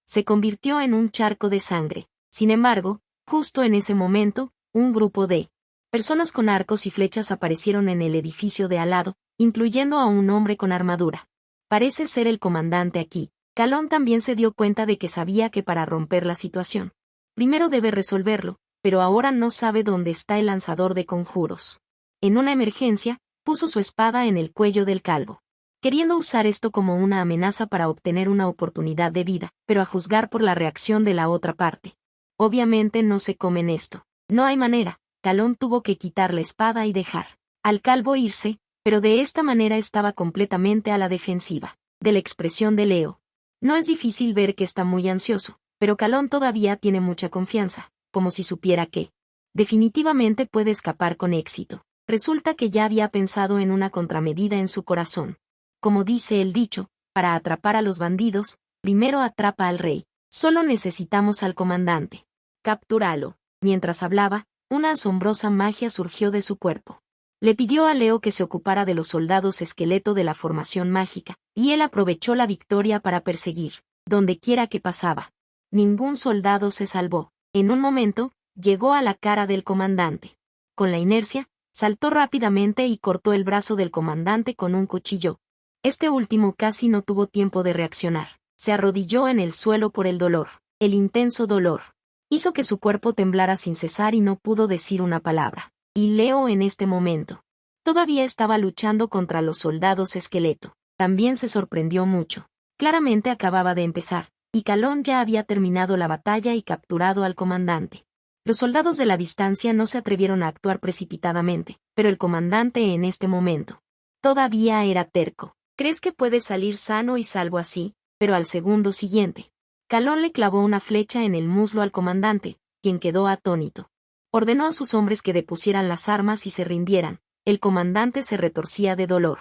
Se convirtió en un charco de sangre. Sin embargo, justo en ese momento, un grupo de personas con arcos y flechas aparecieron en el edificio de al lado, incluyendo a un hombre con armadura. Parece ser el comandante aquí. Calón también se dio cuenta de que sabía que para romper la situación, primero debe resolverlo, pero ahora no sabe dónde está el lanzador de conjuros. En una emergencia, puso su espada en el cuello del calvo, queriendo usar esto como una amenaza para obtener una oportunidad de vida, pero a juzgar por la reacción de la otra parte. Obviamente no se comen esto. No hay manera. Calón tuvo que quitar la espada y dejar al calvo irse, pero de esta manera estaba completamente a la defensiva. De la expresión de Leo, no es difícil ver que está muy ansioso, pero Calón todavía tiene mucha confianza, como si supiera que definitivamente puede escapar con éxito. Resulta que ya había pensado en una contramedida en su corazón. Como dice el dicho, para atrapar a los bandidos, primero atrapa al rey. Solo necesitamos al comandante. Captúralo. Mientras hablaba, una asombrosa magia surgió de su cuerpo. Le pidió a Leo que se ocupara de los soldados esqueleto de la formación mágica, y él aprovechó la victoria para perseguir, donde quiera que pasaba. Ningún soldado se salvó. En un momento, llegó a la cara del comandante. Con la inercia, saltó rápidamente y cortó el brazo del comandante con un cuchillo. Este último casi no tuvo tiempo de reaccionar. Se arrodilló en el suelo por el dolor. El intenso dolor hizo que su cuerpo temblara sin cesar y no pudo decir una palabra. Y Leo en este momento todavía estaba luchando contra los soldados esqueleto. También se sorprendió mucho. Claramente acababa de empezar, y Calón ya había terminado la batalla y capturado al comandante. Los soldados de la distancia no se atrevieron a actuar precipitadamente, pero el comandante en este momento todavía era terco. ¿Crees que puedes salir sano y salvo así? Pero al segundo siguiente, Calón le clavó una flecha en el muslo al comandante, quien quedó atónito. Ordenó a sus hombres que depusieran las armas y se rindieran. El comandante se retorcía de dolor.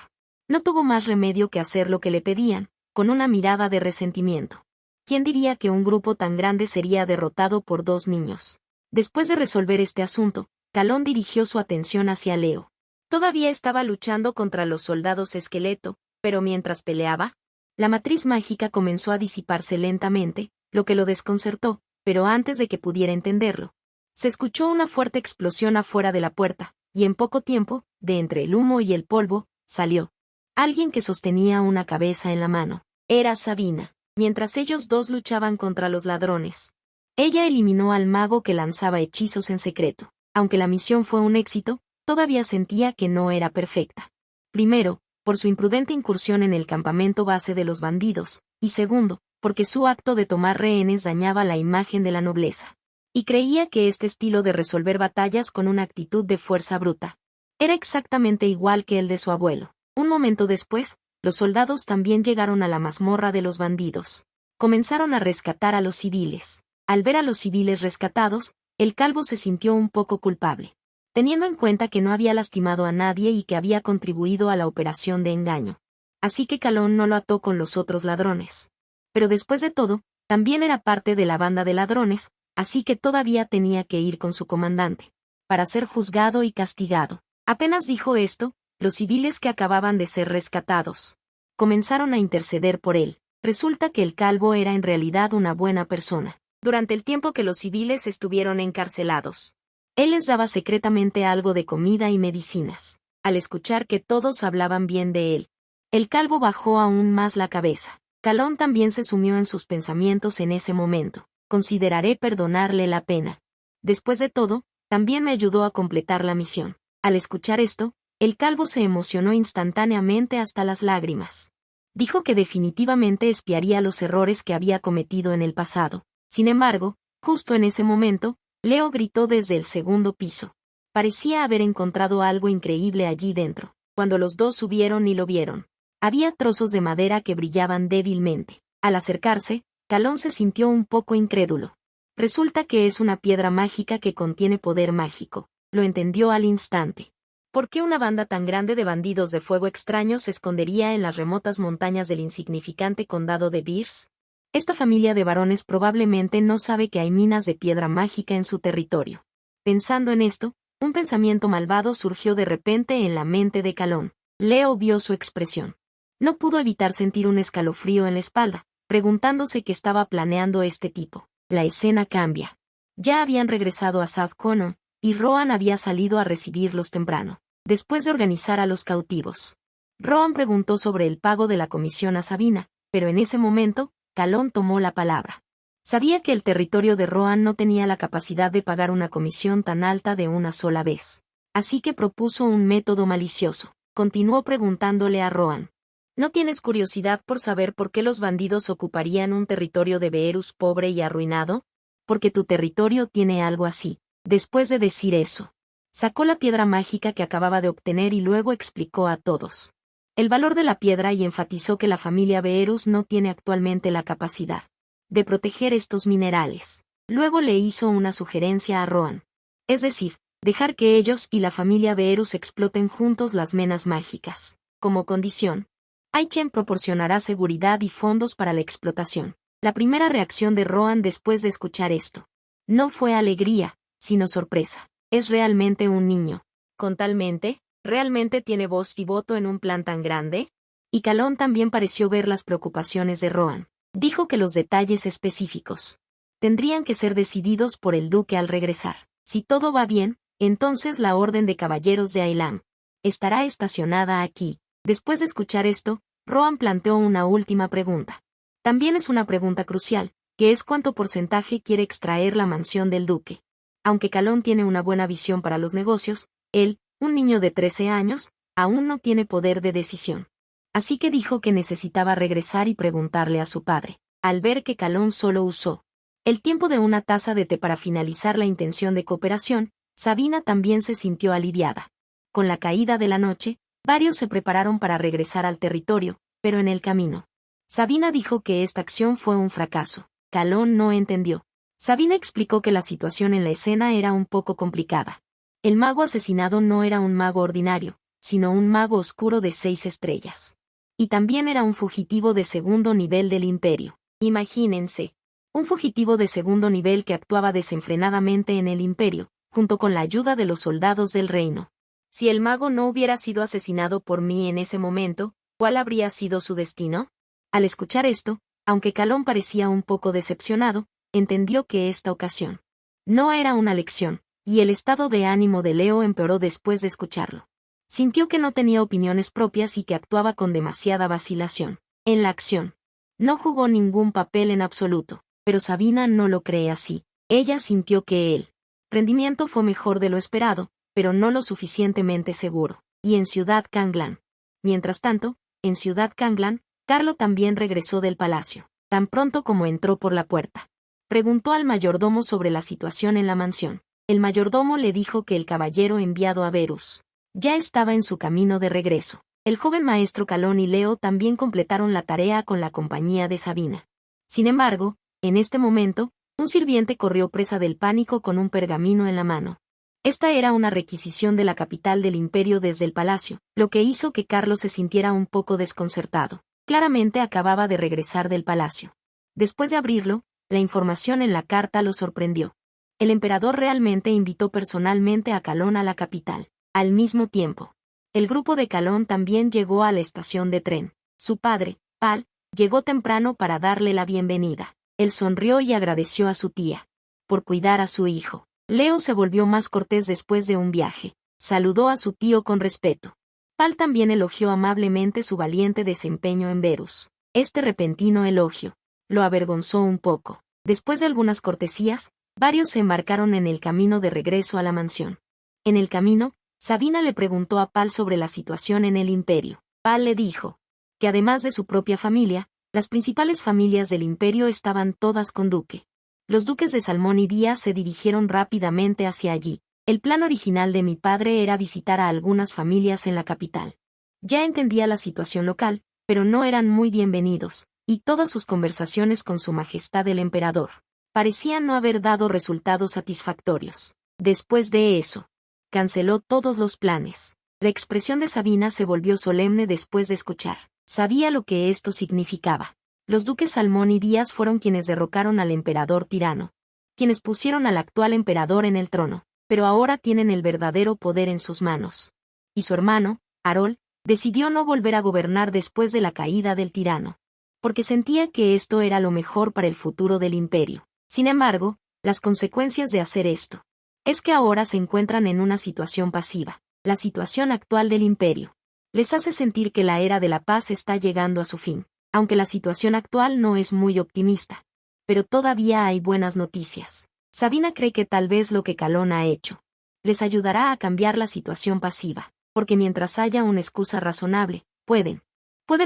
No tuvo más remedio que hacer lo que le pedían, con una mirada de resentimiento. ¿Quién diría que un grupo tan grande sería derrotado por 2 niños? Después de resolver este asunto, Calón dirigió su atención hacia Leo. Todavía estaba luchando contra los soldados esqueleto, pero mientras peleaba, la matriz mágica comenzó a disiparse lentamente, lo que lo desconcertó, pero antes de que pudiera entenderlo, se escuchó una fuerte explosión afuera de la puerta, y en poco tiempo, de entre el humo y el polvo, salió alguien que sostenía una cabeza en la mano. Era Sabina. Mientras ellos dos luchaban contra los ladrones, ella eliminó al mago que lanzaba hechizos en secreto. Aunque la misión fue un éxito, todavía sentía que no era perfecta. Primero, por su imprudente incursión en el campamento base de los bandidos, y segundo, porque su acto de tomar rehenes dañaba la imagen de la nobleza. Y creía que este estilo de resolver batallas con una actitud de fuerza bruta era exactamente igual que el de su abuelo. Un momento después, los soldados también llegaron a la mazmorra de los bandidos. Comenzaron a rescatar a los civiles. Al ver a los civiles rescatados, el calvo se sintió un poco culpable, teniendo en cuenta que no había lastimado a nadie y que había contribuido a la operación de engaño. Así que Calón no lo ató con los otros ladrones. Pero después de todo, también era parte de la banda de ladrones, así que todavía tenía que ir con su comandante, para ser juzgado y castigado. Apenas dijo esto, los civiles que acababan de ser rescatados comenzaron a interceder por él. Resulta que el calvo era en realidad una buena persona. Durante el tiempo que los civiles estuvieron encarcelados, él les daba secretamente algo de comida y medicinas. Al escuchar que todos hablaban bien de él, el calvo bajó aún más la cabeza. Calón también se sumió en sus pensamientos en ese momento. Consideraré perdonarle la pena. Después de todo, también me ayudó a completar la misión. Al escuchar esto, el calvo se emocionó instantáneamente hasta las lágrimas. Dijo que definitivamente expiaría los errores que había cometido en el pasado. Sin embargo, justo en ese momento, Leo gritó desde el segundo piso. Parecía haber encontrado algo increíble allí dentro. Cuando los dos subieron y lo vieron, había trozos de madera que brillaban débilmente. Al acercarse, Calón se sintió un poco incrédulo. Resulta que es una piedra mágica que contiene poder mágico. Lo entendió al instante. ¿Por qué una banda tan grande de bandidos de fuego extraños se escondería en las remotas montañas del insignificante condado de Beers? Esta familia de varones probablemente no sabe que hay minas de piedra mágica en su territorio. Pensando en esto, un pensamiento malvado surgió de repente en la mente de Calón. Leo vio su expresión. No pudo evitar sentir un escalofrío en la espalda, preguntándose qué estaba planeando este tipo. La escena cambia. Ya habían regresado a South Connor, y Rohan había salido a recibirlos temprano, después de organizar a los cautivos. Rohan preguntó sobre el pago de la comisión a Sabina, pero en ese momento, Calón tomó la palabra. Sabía que el territorio de Rohan no tenía la capacidad de pagar una comisión tan alta de una sola vez. Así que propuso un método malicioso. Continuó preguntándole a Rohan. ¿No tienes curiosidad por saber por qué los bandidos ocuparían un territorio de Beerus pobre y arruinado? Porque tu territorio tiene algo así. Después de decir eso, sacó la piedra mágica que acababa de obtener y luego explicó a todos el valor de la piedra y enfatizó que la familia Beerus no tiene actualmente la capacidad de proteger estos minerales. Luego le hizo una sugerencia a Rohan. Es decir, dejar que ellos y la familia Beerus exploten juntos las menas mágicas. Como condición, Aichen proporcionará seguridad y fondos para la explotación. La primera reacción de Rohan después de escuchar esto no fue alegría, sino sorpresa. Es realmente un niño. Con tal mente, ¿realmente tiene voz y voto en un plan tan grande? Y Calón también pareció ver las preocupaciones de Rohan. Dijo que los detalles específicos tendrían que ser decididos por el duque al regresar. Si todo va bien, entonces la Orden de Caballeros de Ailam estará estacionada aquí. Después de escuchar esto, Rohan planteó una última pregunta. También es una pregunta crucial, que es cuánto porcentaje quiere extraer la mansión del duque. Aunque Calón tiene una buena visión para los negocios, él, un niño de 13 años, aún no tiene poder de decisión. Así que dijo que necesitaba regresar y preguntarle a su padre. al ver que Calón solo usó el tiempo de una taza de té para finalizar la intención de cooperación, Sabina también se sintió aliviada. Con la caída de la noche, varios se prepararon para regresar al territorio, pero en el camino, Sabina dijo que esta acción fue un fracaso. Calón no entendió. Sabina explicó que la situación en la escena era un poco complicada. El mago asesinado no era un mago ordinario, sino un mago oscuro de 6 estrellas. Y también era un fugitivo de segundo nivel del Imperio. Imagínense. Un fugitivo de segundo nivel que actuaba desenfrenadamente en el Imperio, junto con la ayuda de los soldados del reino. Si el mago no hubiera sido asesinado por mí en ese momento, ¿cuál habría sido su destino? Al escuchar esto, aunque Calón parecía un poco decepcionado, entendió que esta ocasión no era una lección, y el estado de ánimo de Leo empeoró después de escucharlo. Sintió que no tenía opiniones propias y que actuaba con demasiada vacilación. En la acción, no jugó ningún papel en absoluto, pero Sabina no lo cree así. Ella sintió que el rendimiento fue mejor de lo esperado, pero no lo suficientemente seguro. Y en Ciudad Canglan. Mientras tanto, en Ciudad Canglan, Carlo también regresó del palacio. Tan pronto como entró por la puerta, preguntó al mayordomo sobre la situación en la mansión. El mayordomo le dijo que el caballero enviado a Verus ya estaba en su camino de regreso. El joven maestro Calón y Leo también completaron la tarea con la compañía de Sabina. Sin embargo, en este momento, un sirviente corrió presa del pánico con un pergamino en la mano. Esta era una requisición de la capital del imperio desde el palacio, lo que hizo que Carlos se sintiera un poco desconcertado. Claramente acababa de regresar del palacio. Después de abrirlo, la información en la carta lo sorprendió. El emperador realmente invitó personalmente a Calón a la capital. Al mismo tiempo, el grupo de Calón también llegó a la estación de tren. Su padre, Pal, llegó temprano para darle la bienvenida. Él sonrió y agradeció a su tía por cuidar a su hijo. Leo se volvió más cortés después de un viaje. Saludó a su tío con respeto. Pal también elogió amablemente su valiente desempeño en Verus. Este repentino elogio lo avergonzó un poco. Después de algunas cortesías, varios se embarcaron en el camino de regreso a la mansión. En el camino, Sabina le preguntó a Pal sobre la situación en el imperio. Pal le dijo que además de su propia familia, las principales familias del imperio estaban todas con Duque. Los duques de Salmón y Díaz se dirigieron rápidamente hacia allí. El plan original de mi padre era visitar a algunas familias en la capital. Ya entendía la situación local, pero no eran muy bienvenidos, y todas sus conversaciones con su majestad el emperador parecían no haber dado resultados satisfactorios. Después de eso, canceló todos los planes. La expresión de Sabina se volvió solemne después de escuchar. Sabía lo que esto significaba. Los duques Salmón y Díaz fueron quienes derrocaron al emperador tirano, quienes pusieron al actual emperador en el trono, pero ahora tienen el verdadero poder en sus manos. Y su hermano, Harol, decidió no volver a gobernar después de la caída del tirano, porque sentía que esto era lo mejor para el futuro del imperio. Sin embargo, las consecuencias de hacer esto es que ahora se encuentran en una situación pasiva. La situación actual del imperio les hace sentir que la era de la paz está llegando a su fin, aunque la situación actual no es muy optimista. Pero todavía hay buenas noticias. Sabina cree que tal vez lo que Calón ha hecho les ayudará a cambiar la situación pasiva, porque mientras haya una excusa razonable, pueden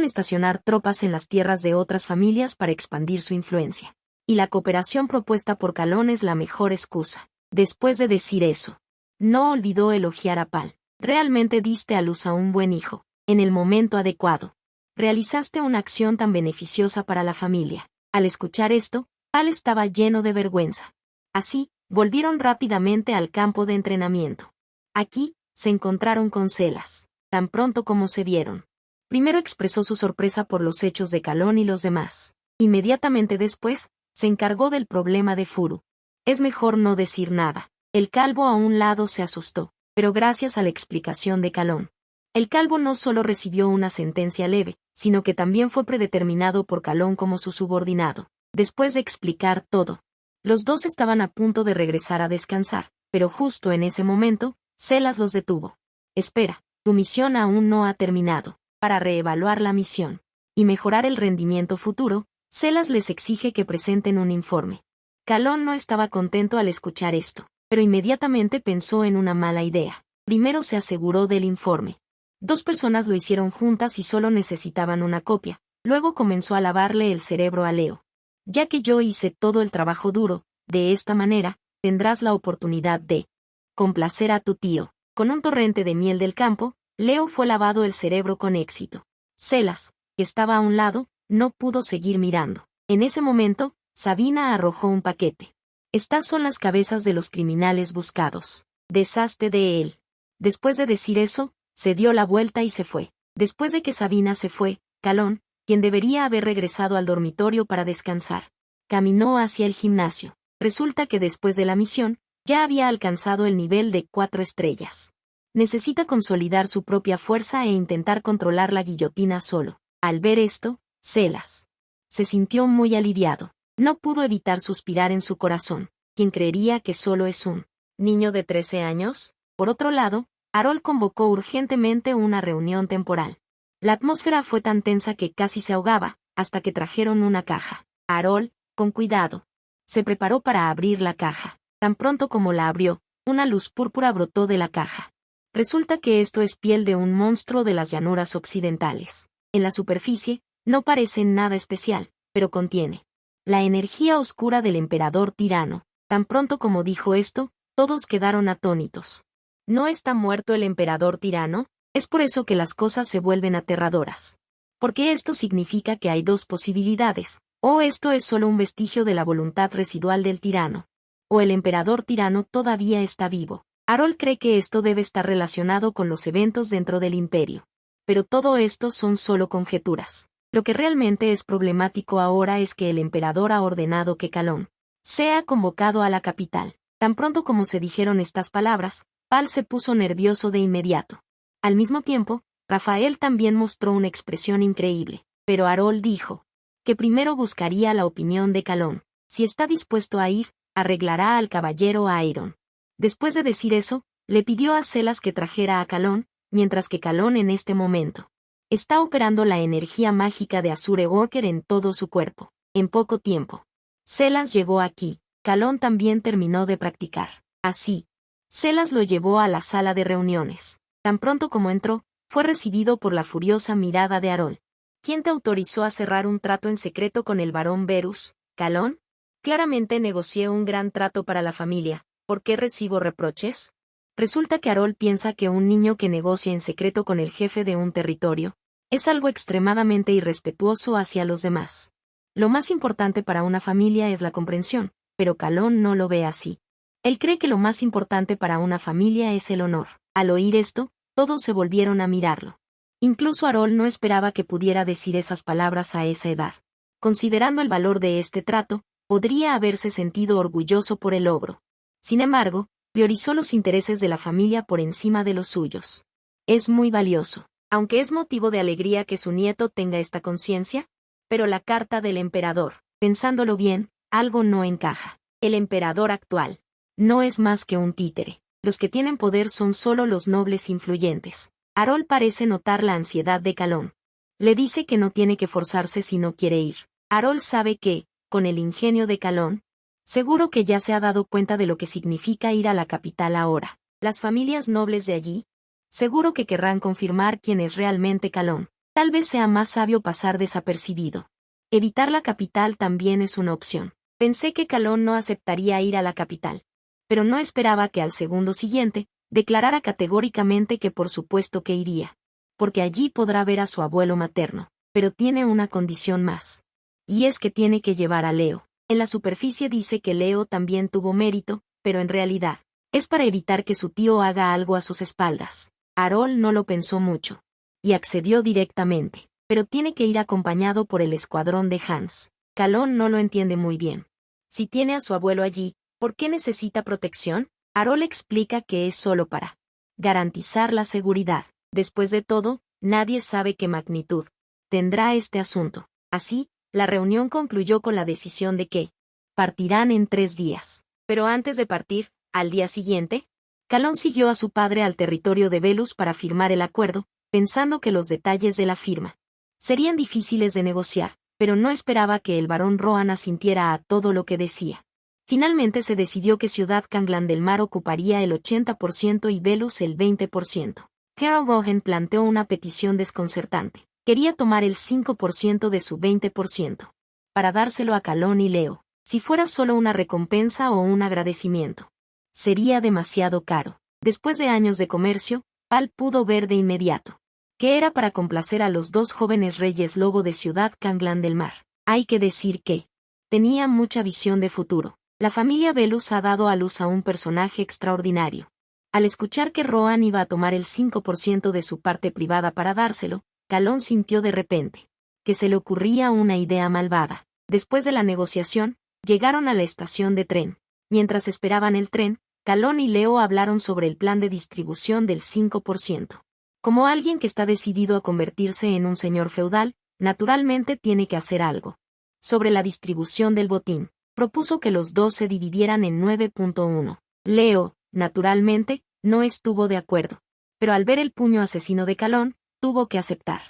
estacionar tropas en las tierras de otras familias para expandir su influencia. Y la cooperación propuesta por Calón es la mejor excusa. Después de decir eso, no olvidó elogiar a Pal. Realmente diste a luz a un buen hijo, en el momento adecuado. Realizaste una acción tan beneficiosa para la familia. Al escuchar esto, Pal estaba lleno de vergüenza. Así, volvieron rápidamente al campo de entrenamiento. Aquí, se encontraron con Celas. Tan pronto como se vieron, primero expresó su sorpresa por los hechos de Calón y los demás. Inmediatamente después, se encargó del problema de Furu. Es mejor no decir nada. El calvo a un lado se asustó, pero gracias a la explicación de Calón, el calvo no solo recibió una sentencia leve, sino que también fue predeterminado por Calón como su subordinado. Después de explicar todo, los dos estaban a punto de regresar a descansar, pero justo en ese momento, Celas los detuvo. Espera, tu misión aún no ha terminado. Para reevaluar la misión y mejorar el rendimiento futuro, Celas les exige que presenten un informe. Calón no estaba contento al escuchar esto, pero inmediatamente pensó en una mala idea. Primero se aseguró del informe. 2 personas lo hicieron juntas y solo necesitaban una copia. Luego comenzó a lavarle el cerebro a Leo. ya que yo hice todo el trabajo duro, de esta manera, tendrás la oportunidad de complacer a tu tío. Con un torrente de miel del campo, Leo fue lavado el cerebro con éxito. Celas, que estaba a un lado, no pudo seguir mirando. En ese momento, Sabina arrojó un paquete. Estas son las cabezas de los criminales buscados. Deshazte de él. Después de decir eso, se dio la vuelta y se fue. Después de que Sabina se fue, Calón, quien debería haber regresado al dormitorio para descansar, caminó hacia el gimnasio. Resulta que después de la misión, ya había alcanzado el nivel de 4 estrellas. Necesita consolidar su propia fuerza e intentar controlar la guillotina solo. Al ver esto, Celas se sintió muy aliviado. No pudo evitar suspirar en su corazón. ¿Quién creería que solo es un niño de 13 años? Por otro lado, Harold convocó urgentemente una reunión temporal. La atmósfera fue tan tensa que casi se ahogaba, hasta que trajeron una caja. Harold, con cuidado, se preparó para abrir la caja. Tan pronto como la abrió, una luz púrpura brotó de la caja. Resulta que esto es piel de un monstruo de las llanuras occidentales. En la superficie, no parece nada especial, pero contiene la energía oscura del emperador tirano. Tan pronto como dijo esto, todos quedaron atónitos. ¿No está muerto el emperador tirano? Es por eso que las cosas se vuelven aterradoras. Porque esto significa que hay dos posibilidades, o esto es solo un vestigio de la voluntad residual del tirano, o el emperador tirano todavía está vivo. Harold cree que esto debe estar relacionado con los eventos dentro del imperio. Pero todo esto son solo conjeturas. Lo que realmente es problemático ahora es que el emperador ha ordenado que Calón sea convocado a la capital. Tan pronto como se dijeron estas palabras, Pal se puso nervioso de inmediato. Al mismo tiempo, Rafael también mostró una expresión increíble, pero Harold dijo que primero buscaría la opinión de Calón. Si está dispuesto a ir, arreglará al caballero Iron. Después de decir eso, le pidió a Celas que trajera a Calón, mientras que Calón en este momento está operando la energía mágica de Azure Walker en todo su cuerpo. En poco tiempo, Celas llegó aquí. Calón también terminó de practicar. Así, Celas lo llevó a la sala de reuniones. Tan pronto como entró, fue recibido por la furiosa mirada de Harold. ¿Quién te autorizó a cerrar un trato en secreto con el barón Verus, Calón? Claramente negocié un gran trato para la familia. ¿Por qué recibo reproches? Resulta que Harold piensa que un niño que negocia en secreto con el jefe de un territorio es algo extremadamente irrespetuoso hacia los demás. Lo más importante para una familia es la comprensión, pero Calón no lo ve así. Él cree que lo más importante para una familia es el honor. Al oír esto, todos se volvieron a mirarlo. Incluso Harold no esperaba que pudiera decir esas palabras a esa edad. Considerando el valor de este trato, podría haberse sentido orgulloso por el logro. Sin embargo, priorizó los intereses de la familia por encima de los suyos. Es muy valioso, aunque es motivo de alegría que su nieto tenga esta conciencia. Pero la carta del emperador, pensándolo bien, algo no encaja. El emperador actual no es más que un títere. Los que tienen poder son solo los nobles influyentes. Harold parece notar la ansiedad de Calón. Le dice que no tiene que forzarse si no quiere ir. Harold sabe que, con el ingenio de Calón, seguro que ya se ha dado cuenta de lo que significa ir a la capital ahora. Las familias nobles de allí, seguro que querrán confirmar quién es realmente Calón. Tal vez sea más sabio pasar desapercibido. Evitar la capital también es una opción. Pensé que Calón no aceptaría ir a la capital, pero no esperaba que al segundo siguiente, declarara categóricamente que por supuesto que iría. Porque allí podrá ver a su abuelo materno, pero tiene una condición más. Y es que tiene que llevar a Leo. En la superficie dice que Leo también tuvo mérito, pero en realidad, es para evitar que su tío haga algo a sus espaldas. Harold no lo pensó mucho y accedió directamente, pero tiene que ir acompañado por el escuadrón de Hans. Calón no lo entiende muy bien. Si tiene a su abuelo allí, ¿por qué necesita protección? Harold explica que es solo para garantizar la seguridad. Después de todo, nadie sabe qué magnitud tendrá este asunto. Así, la reunión concluyó con la decisión de que partirán en 3 días. Pero antes de partir, al día siguiente, Calón siguió a su padre al territorio de Velus para firmar el acuerdo, pensando que los detalles de la firma serían difíciles de negociar, pero no esperaba que el barón Rohan asintiera a todo lo que decía. Finalmente se decidió que Ciudad Canglan del Mar ocuparía el 80% y Velus el 20%. Harold Rohan planteó una petición desconcertante. Quería tomar el 5% de su 20%. para dárselo a Calón y Leo, si fuera solo una recompensa o un agradecimiento. Sería demasiado caro. Después de años de comercio, Pal pudo ver de inmediato que era para complacer a los dos jóvenes reyes lobo de Ciudad Canglan del Mar. Hay que decir que tenía mucha visión de futuro. La familia Velus ha dado a luz a un personaje extraordinario. Al escuchar que Rohan iba a tomar el 5% de su parte privada para dárselo, Calón sintió de repente que se le ocurría una idea malvada. Después de la negociación, llegaron a la estación de tren. Mientras esperaban el tren, Calón y Leo hablaron sobre el plan de distribución del 5%. Como alguien que está decidido a convertirse en un señor feudal, naturalmente tiene que hacer algo. Sobre la distribución del botín, propuso que los dos se dividieran en 9.1. Leo, naturalmente, no estuvo de acuerdo. Pero al ver el puño asesino de Calón, tuvo que aceptar.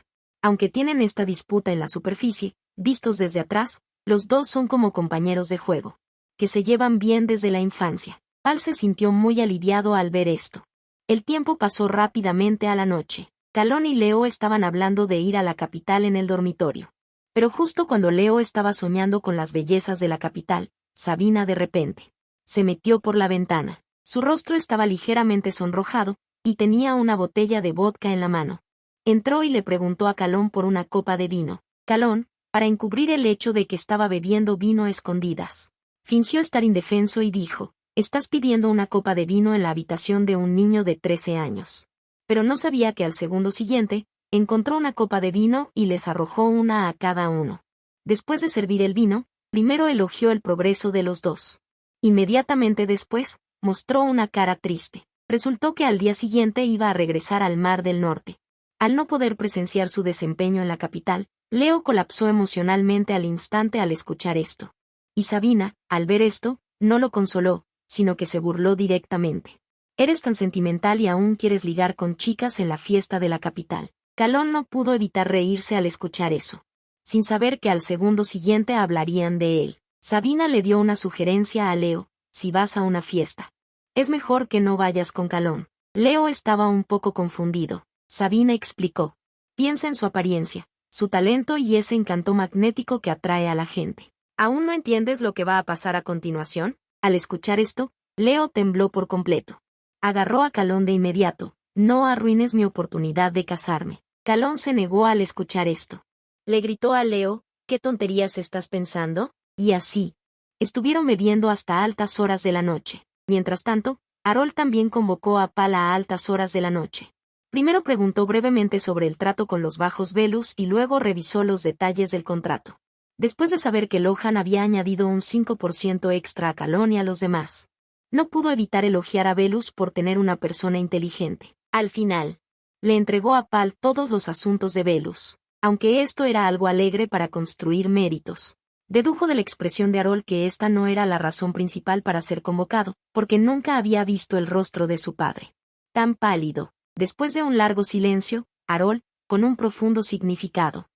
Aunque tienen esta disputa en la superficie, vistos desde atrás, los dos son como compañeros de juego, que se llevan bien desde la infancia. Pal se sintió muy aliviado al ver esto. El tiempo pasó rápidamente a la noche. Calón y Leo estaban hablando de ir a la capital en el dormitorio. Pero justo cuando Leo estaba soñando con las bellezas de la capital, Sabina de repente se metió por la ventana. Su rostro estaba ligeramente sonrojado, y tenía una botella de vodka en la mano. Entró y le preguntó a Calón por una copa de vino. Calón, para encubrir el hecho de que estaba bebiendo vino a escondidas, fingió estar indefenso y dijo: «Estás pidiendo una copa de vino en la habitación de un niño de 13 años». Pero no sabía que al segundo siguiente, encontró una copa de vino y les arrojó una a cada uno. Después de servir el vino, primero elogió el progreso de los dos. Inmediatamente después, mostró una cara triste. Resultó que al día siguiente iba a regresar al Mar del Norte. Al no poder presenciar su desempeño en la capital, Leo colapsó emocionalmente al instante al escuchar esto. Y Sabina, al ver esto, no lo consoló, sino que se burló directamente. «Eres tan sentimental y aún quieres ligar con chicas en la fiesta de la capital». Calón no pudo evitar reírse al escuchar eso, sin saber que al segundo siguiente hablarían de él. Sabina le dio una sugerencia a Leo: «Si vas a una fiesta, es mejor que no vayas con Calón». Leo estaba un poco confundido. Sabina explicó: «Piensa en su apariencia, su talento y ese encanto magnético que atrae a la gente». «¿Aún no entiendes lo que va a pasar a continuación?». Al escuchar esto, Leo tembló por completo. Agarró a Calón de inmediato: «No arruines mi oportunidad de casarme». Calón se negó al escuchar esto. Le gritó a Leo: «¿Qué tonterías estás pensando?». Y así estuvieron bebiendo hasta altas horas de la noche. Mientras tanto, Harold también convocó a Pal a altas horas de la noche. Primero preguntó brevemente sobre el trato con los bajos Velus y luego revisó los detalles del contrato. Después de saber que Lohan había añadido un 5% extra a Calón y a los demás, no pudo evitar elogiar a Velus por tener una persona inteligente. Al final, le entregó a Pal todos los asuntos de Velus, aunque esto era algo alegre para construir méritos. Dedujo de la expresión de Harold que esta no era la razón principal para ser convocado, porque nunca había visto el rostro de su padre tan pálido. Después de un largo silencio, Harold, con un profundo significado,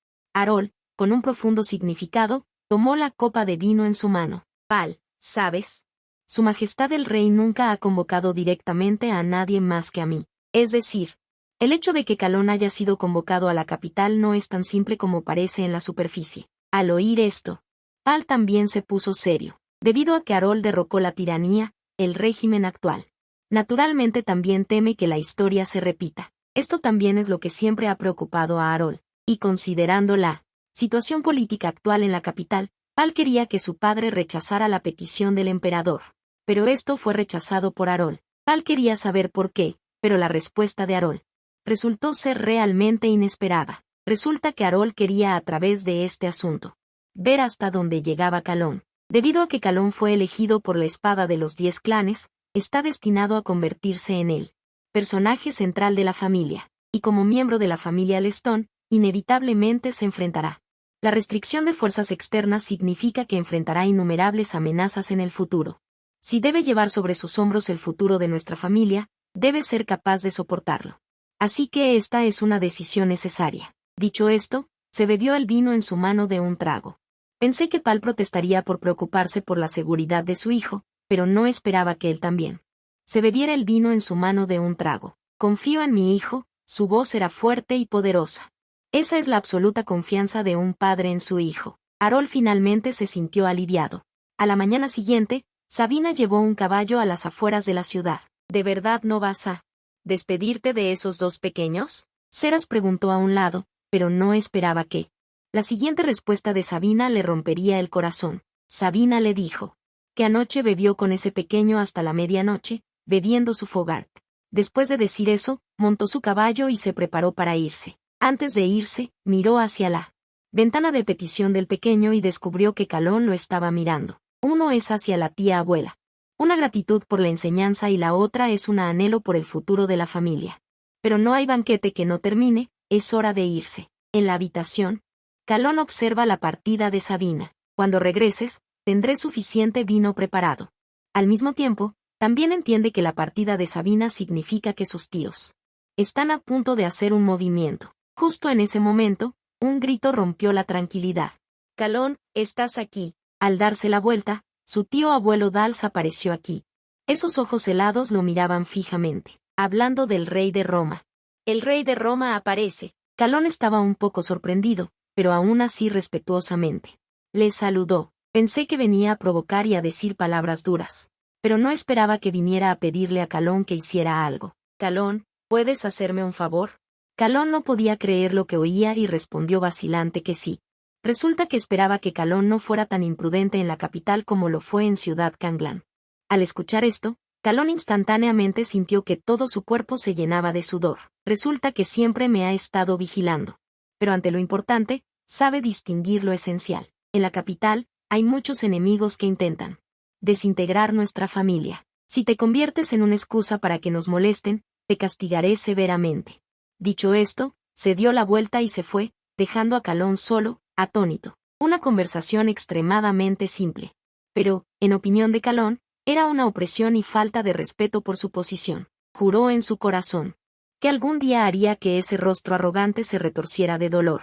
tomó la copa de vino en su mano. «Pal, ¿sabes? Su Majestad el Rey nunca ha convocado directamente a nadie más que a mí. Es decir, el hecho de que Calón haya sido convocado a la capital no es tan simple como parece en la superficie». Al oír esto, Pal también se puso serio. Debido a que Harold derrocó la tiranía, el régimen actual, naturalmente también teme que la historia se repita. Esto también es lo que siempre ha preocupado a Harold, y considerando la situación política actual en la capital, Pal quería que su padre rechazara la petición del emperador. Pero esto fue rechazado por Harold. Pal quería saber por qué, pero la respuesta de Harold resultó ser realmente inesperada. Resulta que Harold quería a través de este asunto ver hasta dónde llegaba Calón. Debido a que Calón fue elegido por la espada de los 10 clanes, está destinado a convertirse en el personaje central de la familia, y como miembro de la familia Leston, inevitablemente se enfrentará. La restricción de fuerzas externas significa que enfrentará innumerables amenazas en el futuro. Si debe llevar sobre sus hombros el futuro de nuestra familia, debe ser capaz de soportarlo. Así que esta es una decisión necesaria. Dicho esto, se bebió el vino en su mano de un trago. Pensé que Pal protestaría por preocuparse por la seguridad de su hijo, pero no esperaba que él también se bebiera el vino en su mano de un trago. «Confío en mi hijo», su voz era fuerte y poderosa. Esa es la absoluta confianza de un padre en su hijo. Harold finalmente se sintió aliviado. A la mañana siguiente, Sabina llevó un caballo a las afueras de la ciudad. ¿De verdad no vas a despedirte de esos dos pequeños? Seras preguntó a un lado, pero no esperaba que. La siguiente respuesta de Sabina le rompería el corazón. Sabina le dijo que anoche bebió con ese pequeño hasta la medianoche, bebiendo su fogart. Después de decir eso, montó su caballo y se preparó para irse. Antes de irse, miró hacia la ventana de petición del pequeño y descubrió que Calón lo estaba mirando. Uno es hacia la tía abuela. Una gratitud por la enseñanza y la otra es un anhelo por el futuro de la familia. Pero no hay banquete que no termine, es hora de irse. En la habitación, Calón observa la partida de Sabina. Cuando regreses, tendré suficiente vino preparado. Al mismo tiempo, también entiende que la partida de Sabina significa que sus tíos están a punto de hacer un movimiento. Justo en ese momento, un grito rompió la tranquilidad. Calón, ¿estás aquí? Al darse la vuelta, su tío abuelo Dals apareció aquí. Esos ojos helados lo miraban fijamente, hablando del rey de Roma. El rey de Roma aparece. Calón estaba un poco sorprendido, pero aún así respetuosamente. Le saludó. Pensé que venía a provocar y a decir palabras duras. Pero no esperaba que viniera a pedirle a Calón que hiciera algo. Calón, ¿puedes hacerme un favor? Calón no podía creer lo que oía y respondió vacilante que sí. Resulta que esperaba que Calón no fuera tan imprudente en la capital como lo fue en Ciudad Canglan. Al escuchar esto, Calón instantáneamente sintió que todo su cuerpo se llenaba de sudor. Resulta que siempre me ha estado vigilando. Pero ante lo importante, sabe distinguir lo esencial. En la capital, hay muchos enemigos que intentan desintegrar nuestra familia. Si te conviertes en una excusa para que nos molesten, te castigaré severamente. Dicho esto, se dio la vuelta y se fue, dejando a Calón solo, atónito. Una conversación extremadamente simple. Pero, en opinión de Calón, era una opresión y falta de respeto por su posición. Juró en su corazón que algún día haría que ese rostro arrogante se retorciera de dolor.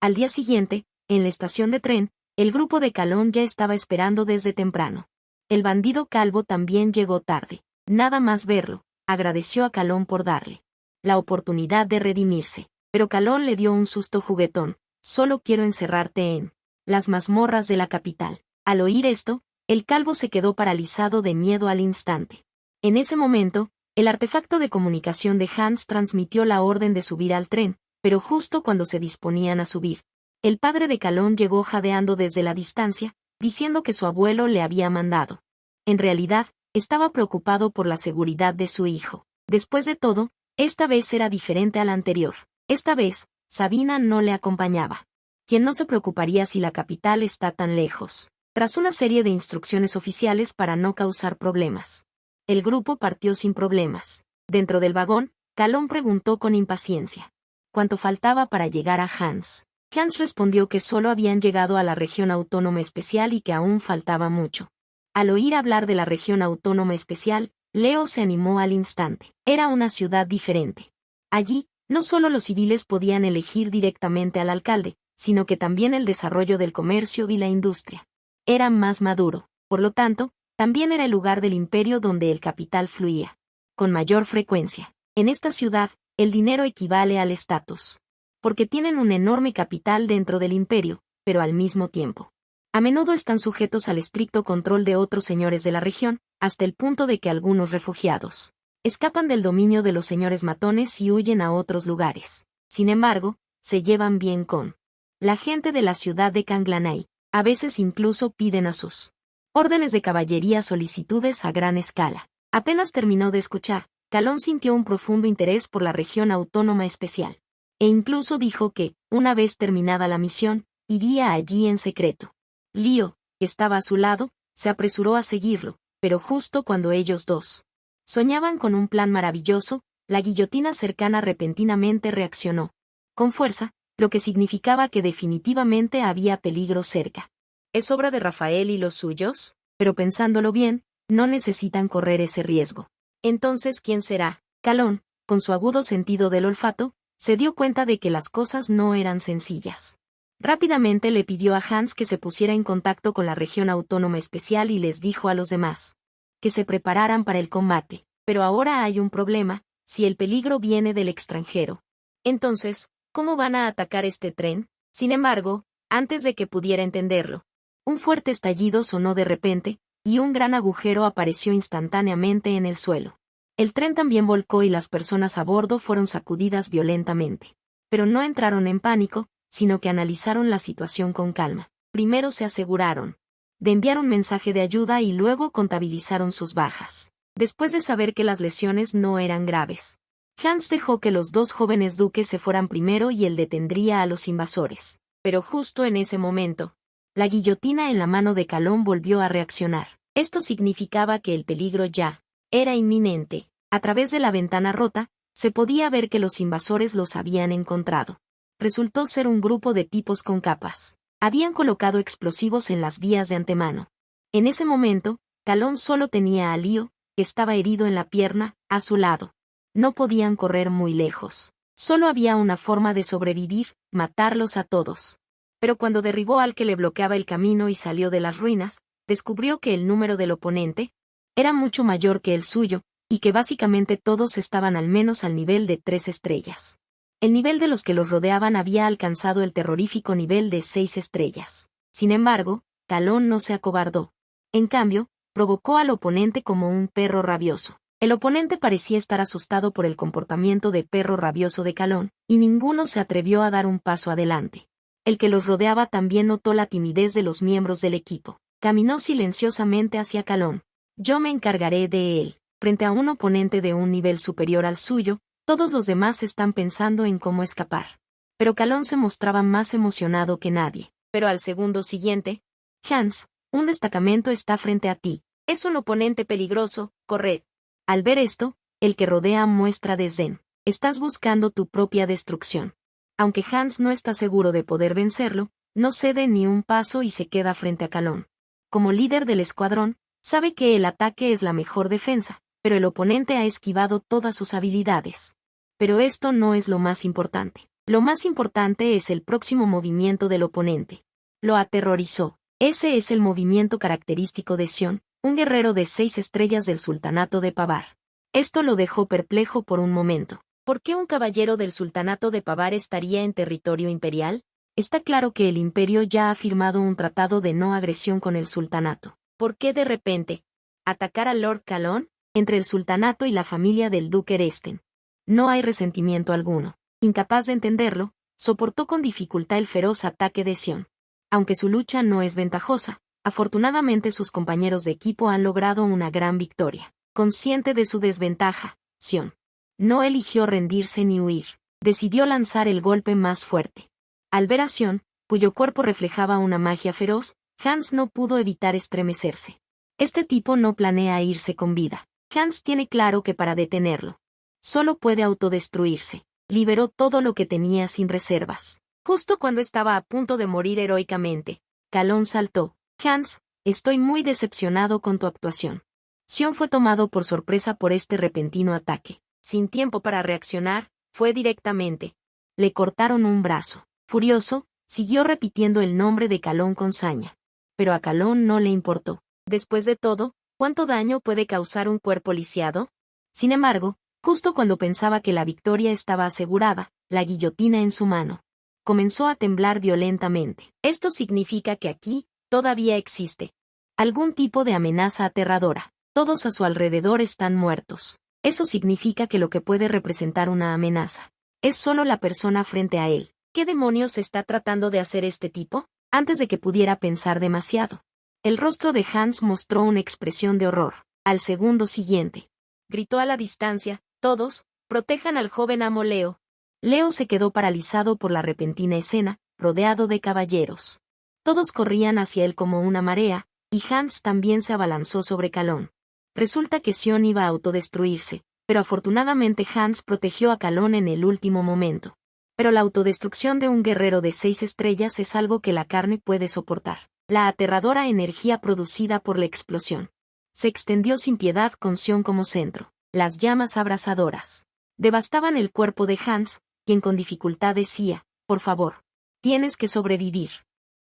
Al día siguiente, en la estación de tren, el grupo de Calón ya estaba esperando desde temprano. El bandido calvo también llegó tarde. Nada más verlo, agradeció a Calón por darle la oportunidad de redimirse. Pero Calón le dio un susto juguetón. Solo quiero encerrarte en las mazmorras de la capital. Al oír esto, el calvo se quedó paralizado de miedo al instante. En ese momento, el artefacto de comunicación de Hans transmitió la orden de subir al tren, pero justo cuando se disponían a subir, el padre de Calón llegó jadeando desde la distancia, diciendo que su abuelo le había mandado. En realidad, estaba preocupado por la seguridad de su hijo. Después de todo, esta vez era diferente a la anterior. Esta vez, Sabina no le acompañaba. ¿Quién no se preocuparía si la capital está tan lejos? Tras una serie de instrucciones oficiales para no causar problemas, el grupo partió sin problemas. Dentro del vagón, Calón preguntó con impaciencia cuánto faltaba para llegar a Hans. Hans respondió que solo habían llegado a la región autónoma especial y que aún faltaba mucho. Al oír hablar de la región autónoma especial, Leo se animó al instante. Era una ciudad diferente. Allí, no solo los civiles podían elegir directamente al alcalde, sino que también el desarrollo del comercio y la industria era más maduro. Por lo tanto, también era el lugar del imperio donde el capital fluía con mayor frecuencia. En esta ciudad, el dinero equivale al estatus, porque tienen un enorme capital dentro del imperio, pero al mismo tiempo, a menudo están sujetos al estricto control de otros señores de la región, hasta el punto de que algunos refugiados escapan del dominio de los señores matones y huyen a otros lugares. Sin embargo, se llevan bien con la gente de la ciudad de Canglanay. A veces incluso piden a sus órdenes de caballería solicitudes a gran escala. Apenas terminó de escuchar, Calón sintió un profundo interés por la región autónoma especial. E incluso dijo que, una vez terminada la misión, iría allí en secreto. Lío, que estaba a su lado, se apresuró a seguirlo, pero justo cuando ellos dos soñaban con un plan maravilloso, la guillotina cercana repentinamente reaccionó con fuerza, lo que significaba que definitivamente había peligro cerca. ¿Es obra de Rafael y los suyos? Pero pensándolo bien, no necesitan correr ese riesgo. Entonces, ¿quién será? Calón, con su agudo sentido del olfato, se dio cuenta de que las cosas no eran sencillas. Rápidamente le pidió a Hans que se pusiera en contacto con la región autónoma especial y les dijo a los demás que se prepararan para el combate. Pero ahora hay un problema, si el peligro viene del extranjero. Entonces, ¿cómo van a atacar este tren? Sin embargo, Antes de que pudiera entenderlo, un fuerte estallido sonó de repente, y un gran agujero apareció instantáneamente en el suelo. El tren también volcó y las personas a bordo fueron sacudidas violentamente. Pero no entraron en pánico, sino que analizaron la situación con calma. Primero se aseguraron de enviar un mensaje de ayuda y luego contabilizaron sus bajas. Después de saber que las lesiones no eran graves, Hans dejó que los dos jóvenes duques se fueran primero y él detendría a los invasores. Pero justo en ese momento, la guillotina en la mano de Calón volvió a reaccionar. Esto significaba que el peligro ya era inminente. A través de la ventana rota, se podía ver que los invasores los habían encontrado. Resultó ser un grupo de tipos con capas. Habían colocado explosivos en las vías de antemano. En ese momento, Calón solo tenía a Lío, que estaba herido en la pierna, a su lado. No podían correr muy lejos. Solo había una forma de sobrevivir, matarlos a todos. Pero cuando derribó al que le bloqueaba el camino y salió de las ruinas, descubrió que el número del oponente era mucho mayor que el suyo, y que básicamente todos estaban al menos al nivel de 3 estrellas. El nivel de los que los rodeaban había alcanzado el terrorífico nivel de 6 estrellas. Sin embargo, Calón no se acobardó. En cambio, provocó al oponente como un perro rabioso. El oponente parecía estar asustado por el comportamiento de perro rabioso de Calón, y ninguno se atrevió a dar un paso adelante. El que los rodeaba también notó la timidez de los miembros del equipo. Caminó silenciosamente hacia Calón. Yo me encargaré de él. Frente a un oponente de un nivel superior al suyo, todos los demás están pensando en cómo escapar. Pero Calón se mostraba más emocionado que nadie. Pero al segundo siguiente, Hans, un destacamento está frente a ti. Es un oponente peligroso, corred. Al ver esto, el que rodea muestra desdén. Estás buscando tu propia destrucción. Aunque Hans no está seguro de poder vencerlo, no cede ni un paso y se queda frente a Calón. Como líder del escuadrón, sabe que el ataque es la mejor defensa, pero el oponente ha esquivado todas sus habilidades. Pero esto no es lo más importante. Lo más importante es el próximo movimiento del oponente. Lo aterrorizó. Ese es el movimiento característico de Sion, un guerrero de 6 estrellas del sultanato de Pavar. Esto lo dejó perplejo por un momento. ¿Por qué un caballero del sultanato de Pavar estaría en territorio imperial? Está claro que el imperio ya ha firmado un tratado de no agresión con el sultanato. ¿Por qué de repente atacar a Lord Calón? Entre el sultanato y la familia del duque Eresten no hay resentimiento alguno. Incapaz de entenderlo, soportó con dificultad el feroz ataque de Sion. Aunque su lucha no es ventajosa, afortunadamente sus compañeros de equipo han logrado una gran victoria. Consciente de su desventaja, Sion no eligió rendirse ni huir. Decidió lanzar el golpe más fuerte. Al ver a Sion, cuyo cuerpo reflejaba una magia feroz, Hans no pudo evitar estremecerse. Este tipo no planea irse con vida. Hans tiene claro que para detenerlo, solo puede autodestruirse. Liberó todo lo que tenía sin reservas. Justo cuando estaba a punto de morir heroicamente, Calón saltó. Hans, estoy muy decepcionado con tu actuación. Sion fue tomado por sorpresa por este repentino ataque. Sin tiempo para reaccionar, fue directamente. Le cortaron un brazo. Furioso, siguió repitiendo el nombre de Calón con saña. Pero a Calón no le importó. Después de todo, ¿cuánto daño puede causar un cuerpo lisiado? Sin embargo, justo cuando pensaba que la victoria estaba asegurada, la guillotina en su mano comenzó a temblar violentamente. Esto significa que aquí todavía existe algún tipo de amenaza aterradora. Todos a su alrededor están muertos. Eso significa que lo que puede representar una amenaza es solo la persona frente a él. ¿Qué demonios está tratando de hacer este tipo? Antes de que pudiera pensar demasiado, el rostro de Hans mostró una expresión de horror. Al segundo siguiente, gritó a la distancia: todos, protejan al joven amo Leo. Leo se quedó paralizado por la repentina escena, rodeado de caballeros. Todos corrían hacia él como una marea, y Hans también se abalanzó sobre Calón. Resulta que Sion iba a autodestruirse, pero afortunadamente Hans protegió a Calón en el último momento. Pero la autodestrucción de un guerrero de 6 estrellas es algo que la carne puede soportar. La aterradora energía producida por la explosión se extendió sin piedad con Sion como centro. Las llamas abrasadoras devastaban el cuerpo de Hans, quien con dificultad decía: por favor, tienes que sobrevivir.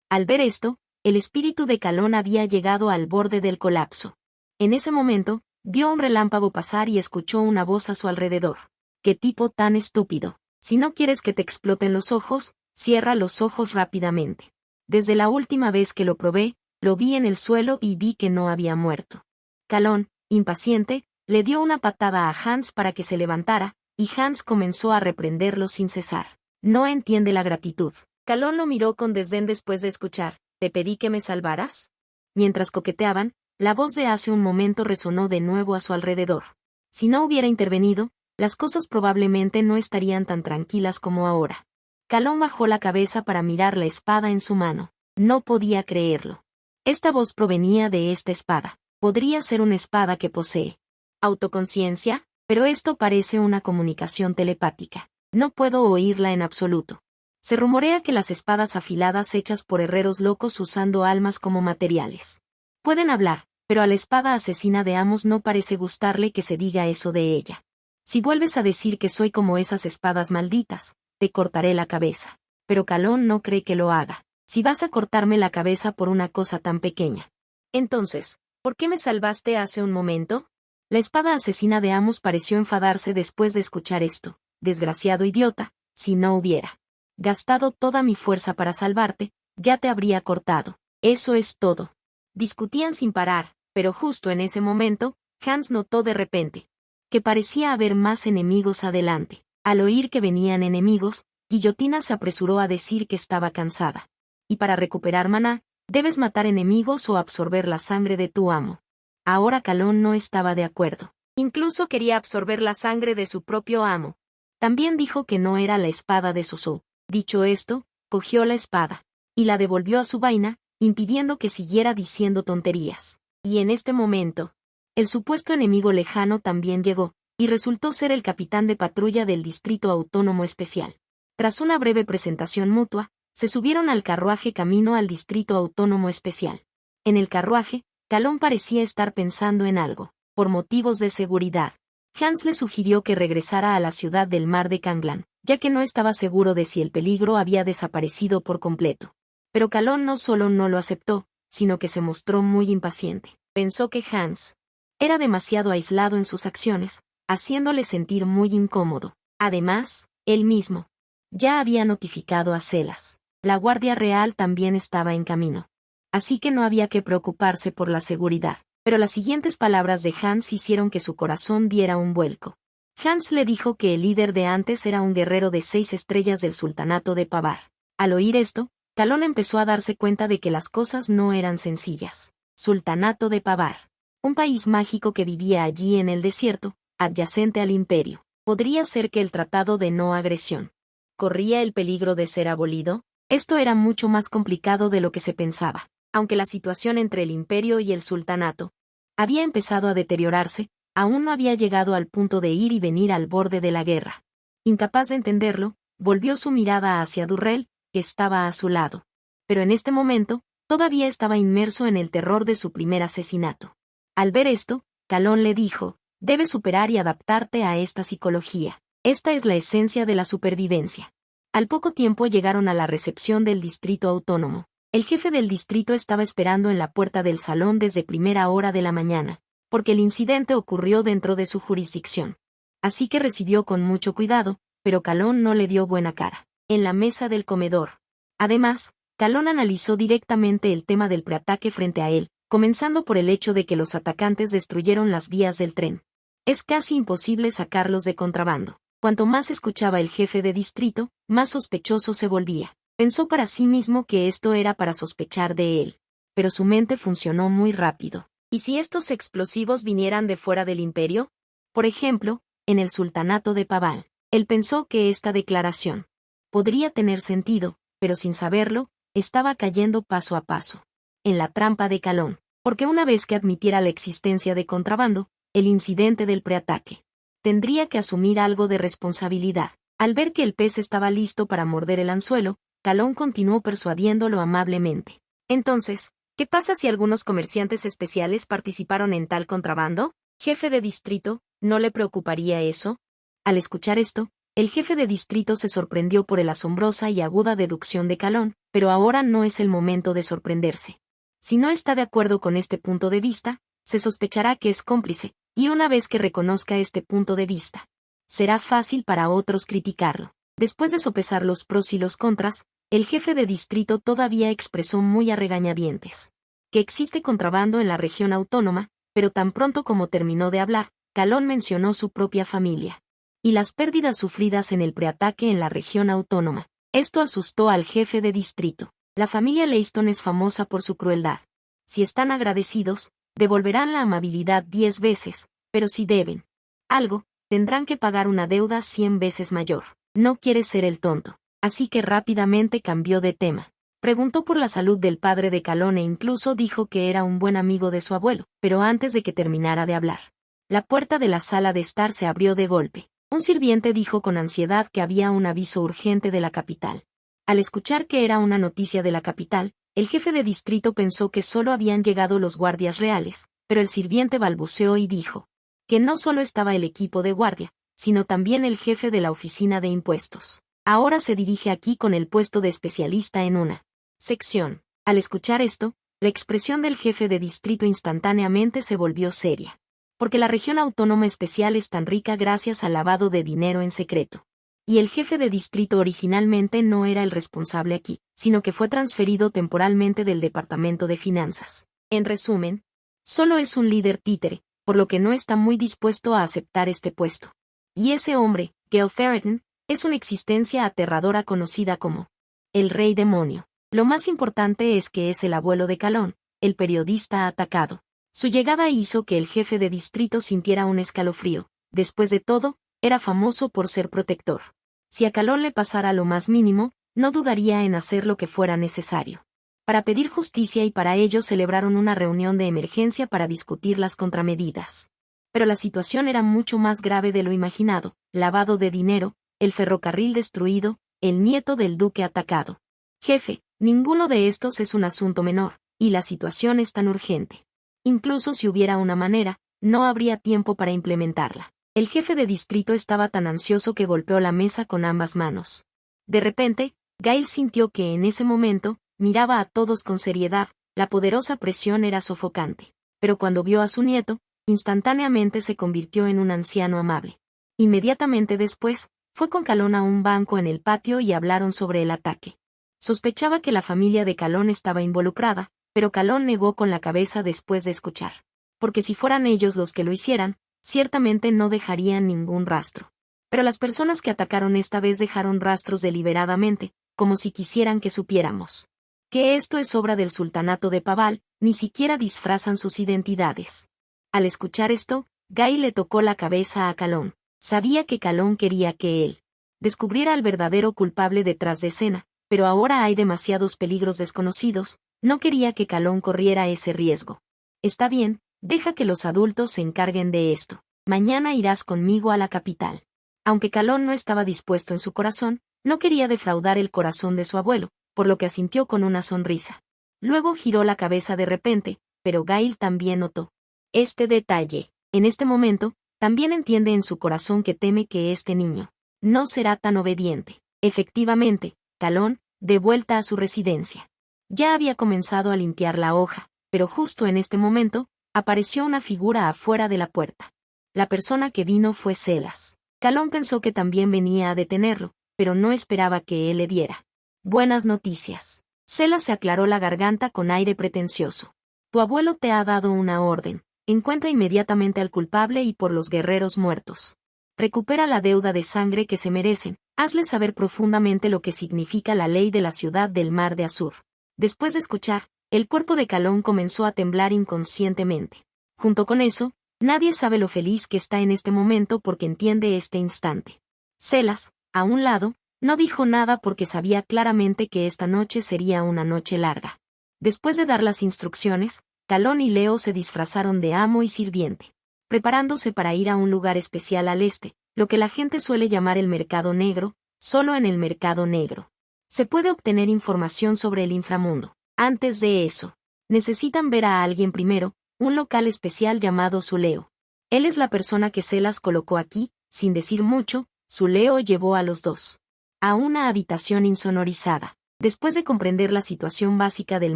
Al ver esto, el espíritu de Calón había llegado al borde del colapso. En ese momento, vio un relámpago pasar y escuchó una voz a su alrededor. ¡Qué tipo tan estúpido! Si no quieres que te exploten los ojos, cierra los ojos rápidamente. Desde la última vez que lo probé, lo vi en el suelo y vi que no había muerto. Calón, impaciente, le dio una patada a Hans para que se levantara, y Hans comenzó a reprenderlo sin cesar. No entiende la gratitud. Calón lo miró con desdén después de escuchar, ¿te pedí que me salvaras? Mientras coqueteaban, la voz de hace un momento resonó de nuevo a su alrededor. Si no hubiera intervenido, las cosas probablemente no estarían tan tranquilas como ahora. Calón bajó la cabeza para mirar la espada en su mano. No podía creerlo. Esta voz provenía de esta espada. Podría ser una espada que posee autoconciencia, pero esto parece una comunicación telepática. No puedo oírla en absoluto. Se rumorea que las espadas afiladas hechas por herreros locos usando almas como materiales pueden hablar, pero a la espada asesina de Amos no parece gustarle que se diga eso de ella. Si vuelves a decir que soy como esas espadas malditas, te cortaré la cabeza. Pero Calón no cree que lo haga. Si vas a cortarme la cabeza por una cosa tan pequeña. Entonces, ¿por qué me salvaste hace un momento? La espada asesina de Amos pareció enfadarse después de escuchar esto. Desgraciado idiota, si no hubiera gastado toda mi fuerza para salvarte, ya te habría cortado. Eso es todo. Discutían sin parar, pero justo en ese momento, Hans notó de repente que parecía haber más enemigos adelante. Al oír que venían enemigos, Guillotina se apresuró a decir que estaba cansada. Y para recuperar maná, debes matar enemigos o absorber la sangre de tu amo. Ahora Calón no estaba de acuerdo. Incluso quería absorber la sangre de su propio amo. También dijo que no era la espada de Suzu. Dicho esto, cogió la espada y la devolvió a su vaina, impidiendo que siguiera diciendo tonterías. Y en este momento, el supuesto enemigo lejano también llegó, y resultó ser el capitán de patrulla del Distrito Autónomo Especial. Tras una breve presentación mutua, se subieron al carruaje camino al Distrito Autónomo Especial. En el carruaje, Calón parecía estar pensando en algo, por motivos de seguridad. Hans le sugirió que regresara a la ciudad del mar de Kanglan, ya que no estaba seguro de si el peligro había desaparecido por completo. Pero Calón no solo no lo aceptó, sino que se mostró muy impaciente. Pensó que Hans era demasiado aislado en sus acciones, haciéndole sentir muy incómodo. Además, él mismo ya había notificado a Celas. La Guardia Real también estaba en camino. Así que no había que preocuparse por la seguridad. Pero las siguientes palabras de Hans hicieron que su corazón diera un vuelco. Hans le dijo que el líder de antes era un guerrero de 6 estrellas del sultanato de Pavar. Al oír esto, Calón empezó a darse cuenta de que las cosas no eran sencillas. Sultanato de Pavar. Un país mágico que vivía allí en el desierto, adyacente al imperio. ¿Podría ser que el tratado de no agresión corría el peligro de ser abolido? Esto era mucho más complicado de lo que se pensaba. Aunque la situación entre el imperio y el sultanato había empezado a deteriorarse, aún no había llegado al punto de ir y venir al borde de la guerra. Incapaz de entenderlo, volvió su mirada hacia Durrell, que estaba a su lado. Pero en este momento, todavía estaba inmerso en el terror de su primer asesinato. Al ver esto, Calón le dijo, debes superar y adaptarte a esta psicología. Esta es la esencia de la supervivencia. Al poco tiempo llegaron a la recepción del distrito autónomo. El jefe del distrito estaba esperando en la puerta del salón desde primera hora de la mañana, porque el incidente ocurrió dentro de su jurisdicción. Así que recibió con mucho cuidado, pero Calón no le dio buena cara. En la mesa del comedor. Además, Calón analizó directamente el tema del preataque frente a él, comenzando por el hecho de que los atacantes destruyeron las vías del tren. Es casi imposible sacarlos de contrabando. Cuanto más escuchaba el jefe de distrito, más sospechoso se volvía. Pensó para sí mismo que esto era para sospechar de él. Pero su mente funcionó muy rápido. ¿Y si estos explosivos vinieran de fuera del imperio? Por ejemplo, en el sultanato de Paval. Él pensó que esta declaración podría tener sentido, pero sin saberlo, estaba cayendo paso a paso en la trampa de Calón. Porque una vez que admitiera la existencia de contrabando, el incidente del preataque, tendría que asumir algo de responsabilidad. Al ver que el pez estaba listo para morder el anzuelo, Calón continuó persuadiéndolo amablemente. Entonces, ¿qué pasa si algunos comerciantes especiales participaron en tal contrabando? Jefe de distrito, ¿no le preocuparía eso? Al escuchar esto, el jefe de distrito se sorprendió por la asombrosa y aguda deducción de Calón, pero ahora no es el momento de sorprenderse. Si no está de acuerdo con este punto de vista, se sospechará que es cómplice, y una vez que reconozca este punto de vista, será fácil para otros criticarlo. Después de sopesar los pros y los contras, El jefe de distrito todavía expresó muy a regañadientes que existe contrabando en la región autónoma, pero tan pronto como terminó de hablar, Calón mencionó su propia familia y las pérdidas sufridas en el preataque en la región autónoma. Esto asustó al jefe de distrito. La familia Leiston es famosa por su crueldad. Si están agradecidos, devolverán la amabilidad 10 veces, pero si deben algo, tendrán que pagar una deuda 100 veces mayor. No quiere ser el tonto. Así que rápidamente cambió de tema. Preguntó por la salud del padre de Calón e incluso dijo que era un buen amigo de su abuelo, pero antes de que terminara de hablar, la puerta de la sala de estar se abrió de golpe. Un sirviente dijo con ansiedad que había un aviso urgente de la capital. Al escuchar que era una noticia de la capital, el jefe de distrito pensó que solo habían llegado los guardias reales, pero el sirviente balbuceó y dijo que no solo estaba el equipo de guardia, sino también el jefe de la oficina de impuestos. Ahora se dirige aquí con el puesto de especialista en una sección. Al escuchar esto, la expresión del jefe de distrito instantáneamente se volvió seria. Porque la región autónoma especial es tan rica gracias al lavado de dinero en secreto. Y el jefe de distrito originalmente no era el responsable aquí, sino que fue transferido temporalmente del Departamento de Finanzas. En resumen, solo es un líder títere, por lo que no está muy dispuesto a aceptar este puesto. Y ese hombre, Gale Ferreton, es una existencia aterradora conocida como el Rey Demonio. Lo más importante es que es el abuelo de Calón, el periodista atacado. Su llegada hizo que el jefe de distrito sintiera un escalofrío. Después de todo, era famoso por ser protector. Si a Calón le pasara lo más mínimo, no dudaría en hacer lo que fuera necesario para pedir justicia y para ello celebraron una reunión de emergencia para discutir las contramedidas. Pero la situación era mucho más grave de lo imaginado: lavado de dinero, el ferrocarril destruido, el nieto del duque atacado. Jefe, ninguno de estos es un asunto menor, y la situación es tan urgente. Incluso si hubiera una manera, no habría tiempo para implementarla. El jefe de distrito estaba tan ansioso que golpeó la mesa con ambas manos. De repente, Gale sintió que en ese momento, miraba a todos con seriedad, la poderosa presión era sofocante. Pero cuando vio a su nieto, instantáneamente se convirtió en un anciano amable. Inmediatamente después, fue con Calón a un banco en el patio y hablaron sobre el ataque. Sospechaba que la familia de Calón estaba involucrada, pero Calón negó con la cabeza después de escuchar. Porque si fueran ellos los que lo hicieran, ciertamente no dejarían ningún rastro. Pero las personas que atacaron esta vez dejaron rastros deliberadamente, como si quisieran que supiéramos que esto es obra del sultanato de Paval, ni siquiera disfrazan sus identidades. Al escuchar esto, Gale le tocó la cabeza a Calón. Sabía que Calón quería que él descubriera al verdadero culpable detrás de escena, pero ahora hay demasiados peligros desconocidos, no quería que Calón corriera ese riesgo. Está bien, deja que los adultos se encarguen de esto. Mañana irás conmigo a la capital. Aunque Calón no estaba dispuesto en su corazón, no quería defraudar el corazón de su abuelo, por lo que asintió con una sonrisa. Luego giró la cabeza de repente, pero Gale también notó este detalle. En este momento, también entiende en su corazón que teme que este niño no será tan obediente. Efectivamente, Calón, de vuelta a su residencia, ya había comenzado a limpiar la hoja, pero justo en este momento, apareció una figura afuera de la puerta. La persona que vino fue Celas. Calón pensó que también venía a detenerlo, pero no esperaba que él le diera buenas noticias. Celas se aclaró la garganta con aire pretencioso. Tu abuelo te ha dado una orden. Encuentra inmediatamente al culpable y por los guerreros muertos. Recupera la deuda de sangre que se merecen. Hazles saber profundamente lo que significa la ley de la ciudad del mar de Azur. Después de escuchar, el cuerpo de Calón comenzó a temblar inconscientemente. Junto con eso, nadie sabe lo feliz que está en este momento porque entiende este instante. Celas, a un lado, no dijo nada porque sabía claramente que esta noche sería una noche larga. Después de dar las instrucciones, Calón y Leo se disfrazaron de amo y sirviente, preparándose para ir a un lugar especial al este, lo que la gente suele llamar el mercado negro. Solo en el mercado negro se puede obtener información sobre el inframundo. Antes de eso, necesitan ver a alguien primero, un local especial llamado Zuleo. Él es la persona que Celas colocó aquí. Sin decir mucho, Zuleo llevó a los dos a una habitación insonorizada. Después de comprender la situación básica del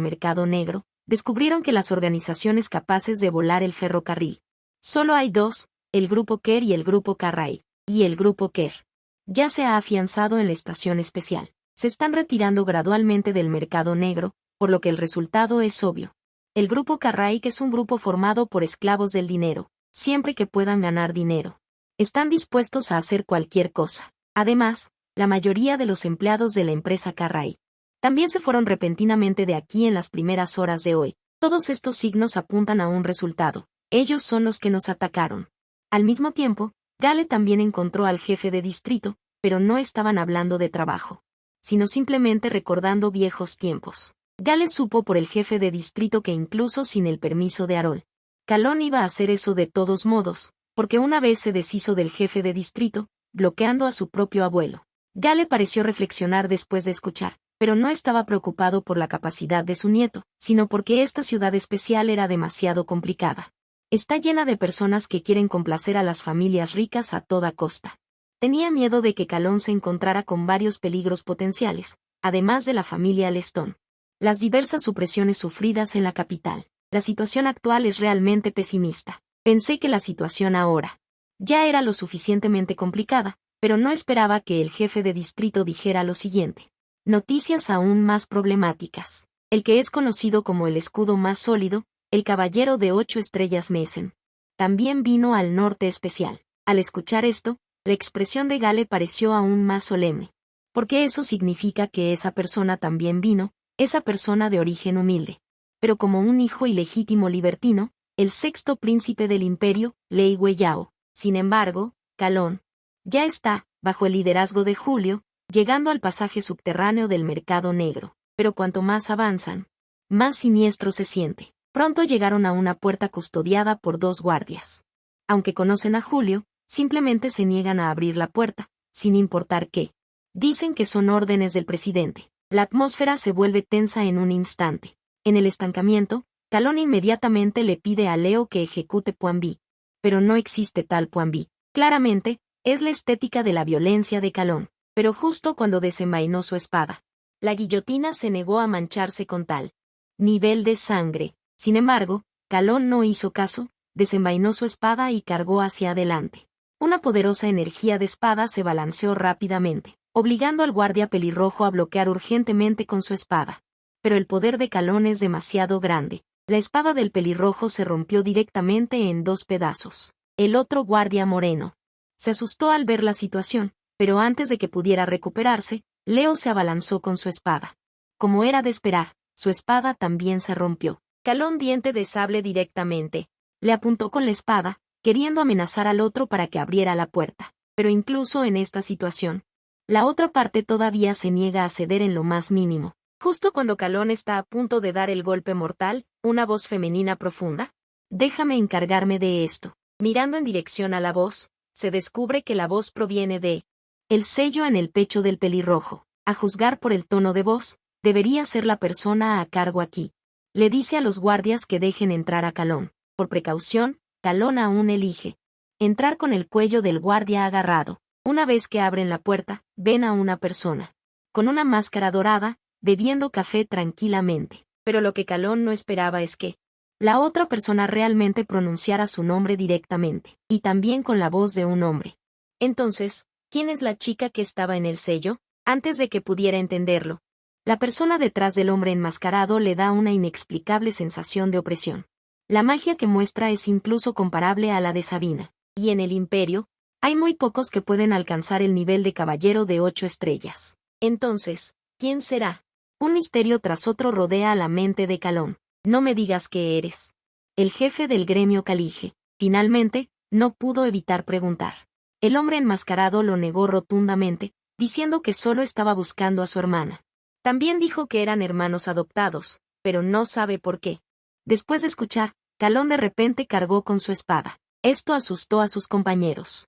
mercado negro, descubrieron que las organizaciones capaces de volar el ferrocarril solo hay dos: el Grupo Kerr y el Grupo Carrail. Y el Grupo Kerr ya se ha afianzado en la estación especial. Se están retirando gradualmente del mercado negro, por lo que el resultado es obvio. El grupo Carraik es un grupo formado por esclavos del dinero, siempre que puedan ganar dinero. Están dispuestos a hacer cualquier cosa. Además, la mayoría de los empleados de la empresa Carraik también se fueron repentinamente de aquí en las primeras horas de hoy. Todos estos signos apuntan a un resultado. Ellos son los que nos atacaron. Al mismo tiempo, Gale también encontró al jefe de distrito, pero no estaban hablando de trabajo, sino simplemente recordando viejos tiempos. Gale supo por el jefe de distrito que incluso sin el permiso de Arol, Calón iba a hacer eso de todos modos, porque una vez se deshizo del jefe de distrito, bloqueando a su propio abuelo. Gale pareció reflexionar después de escuchar, pero no estaba preocupado por la capacidad de su nieto, sino porque esta ciudad especial era demasiado complicada. Está llena de personas que quieren complacer a las familias ricas a toda costa. Tenía miedo de que Calón se encontrara con varios peligros potenciales, además de la familia Leston. Las diversas supresiones sufridas en la capital. La situación actual es realmente pesimista. Pensé que la situación ahora ya era lo suficientemente complicada, pero no esperaba que el jefe de distrito dijera lo siguiente. Noticias aún más problemáticas. El que es conocido como el escudo más sólido, el caballero de 8 estrellas Mesen, también vino al norte especial. Al escuchar esto, la expresión de Gale pareció aún más solemne. Porque eso significa que esa persona también vino, esa persona de origen humilde. Pero como un hijo ilegítimo libertino, el sexto príncipe del imperio, Lei Weyao. Sin embargo, Calón ya está, bajo el liderazgo de Julio, llegando al pasaje subterráneo del mercado negro. Pero cuanto más avanzan, más siniestro se siente. Pronto llegaron a una puerta custodiada por 2 guardias. Aunque conocen a Julio, simplemente se niegan a abrir la puerta, sin importar qué. Dicen que son órdenes del presidente. La atmósfera se vuelve tensa en un instante. En el estancamiento, Calón inmediatamente le pide a Leo que ejecute Plan B. Pero no existe tal Plan B. Claramente, es la estética de la violencia de Calón. Pero justo cuando desenvainó su espada, la guillotina se negó a mancharse con tal nivel de sangre. Sin embargo, Calón no hizo caso, desenvainó su espada y cargó hacia adelante. Una poderosa energía de espada se balanceó rápidamente, obligando al guardia pelirrojo a bloquear urgentemente con su espada. Pero el poder de Calón es demasiado grande. La espada del pelirrojo se rompió directamente en 2 pedazos. El otro guardia moreno se asustó al ver la situación, pero antes de que pudiera recuperarse, Leo se abalanzó con su espada. Como era de esperar, su espada también se rompió. Calón diente de sable directamente. Le apuntó con la espada, queriendo amenazar al otro para que abriera la puerta. Pero incluso en esta situación, la otra parte todavía se niega a ceder en lo más mínimo. Justo cuando Calón está a punto de dar el golpe mortal, una voz femenina profunda. Déjame encargarme de esto. Mirando en dirección a la voz, se descubre que la voz proviene de el sello en el pecho del pelirrojo. A juzgar por el tono de voz, debería ser la persona a cargo aquí. Le dice a los guardias que dejen entrar a Calón. Por precaución, Calón aún elige entrar con el cuello del guardia agarrado. Una vez que abren la puerta, ven a una persona con una máscara dorada, bebiendo café tranquilamente. Pero lo que Calón no esperaba es que la otra persona realmente pronunciara su nombre directamente, y también con la voz de un hombre. Entonces, ¿quién es la chica que estaba en el sello? Antes de que pudiera entenderlo, la persona detrás del hombre enmascarado le da una inexplicable sensación de opresión. La magia que muestra es incluso comparable a la de Sabina. Y en el Imperio, hay muy pocos que pueden alcanzar el nivel de caballero de 8 estrellas. Entonces, ¿quién será? Un misterio tras otro rodea a la mente de Calón. No me digas que eres el jefe del gremio Calige. Finalmente, no pudo evitar preguntar. El hombre enmascarado lo negó rotundamente, diciendo que solo estaba buscando a su hermana. También dijo que eran hermanos adoptados, pero no sabe por qué. Después de escuchar, Calón de repente cargó con su espada. Esto asustó a sus compañeros.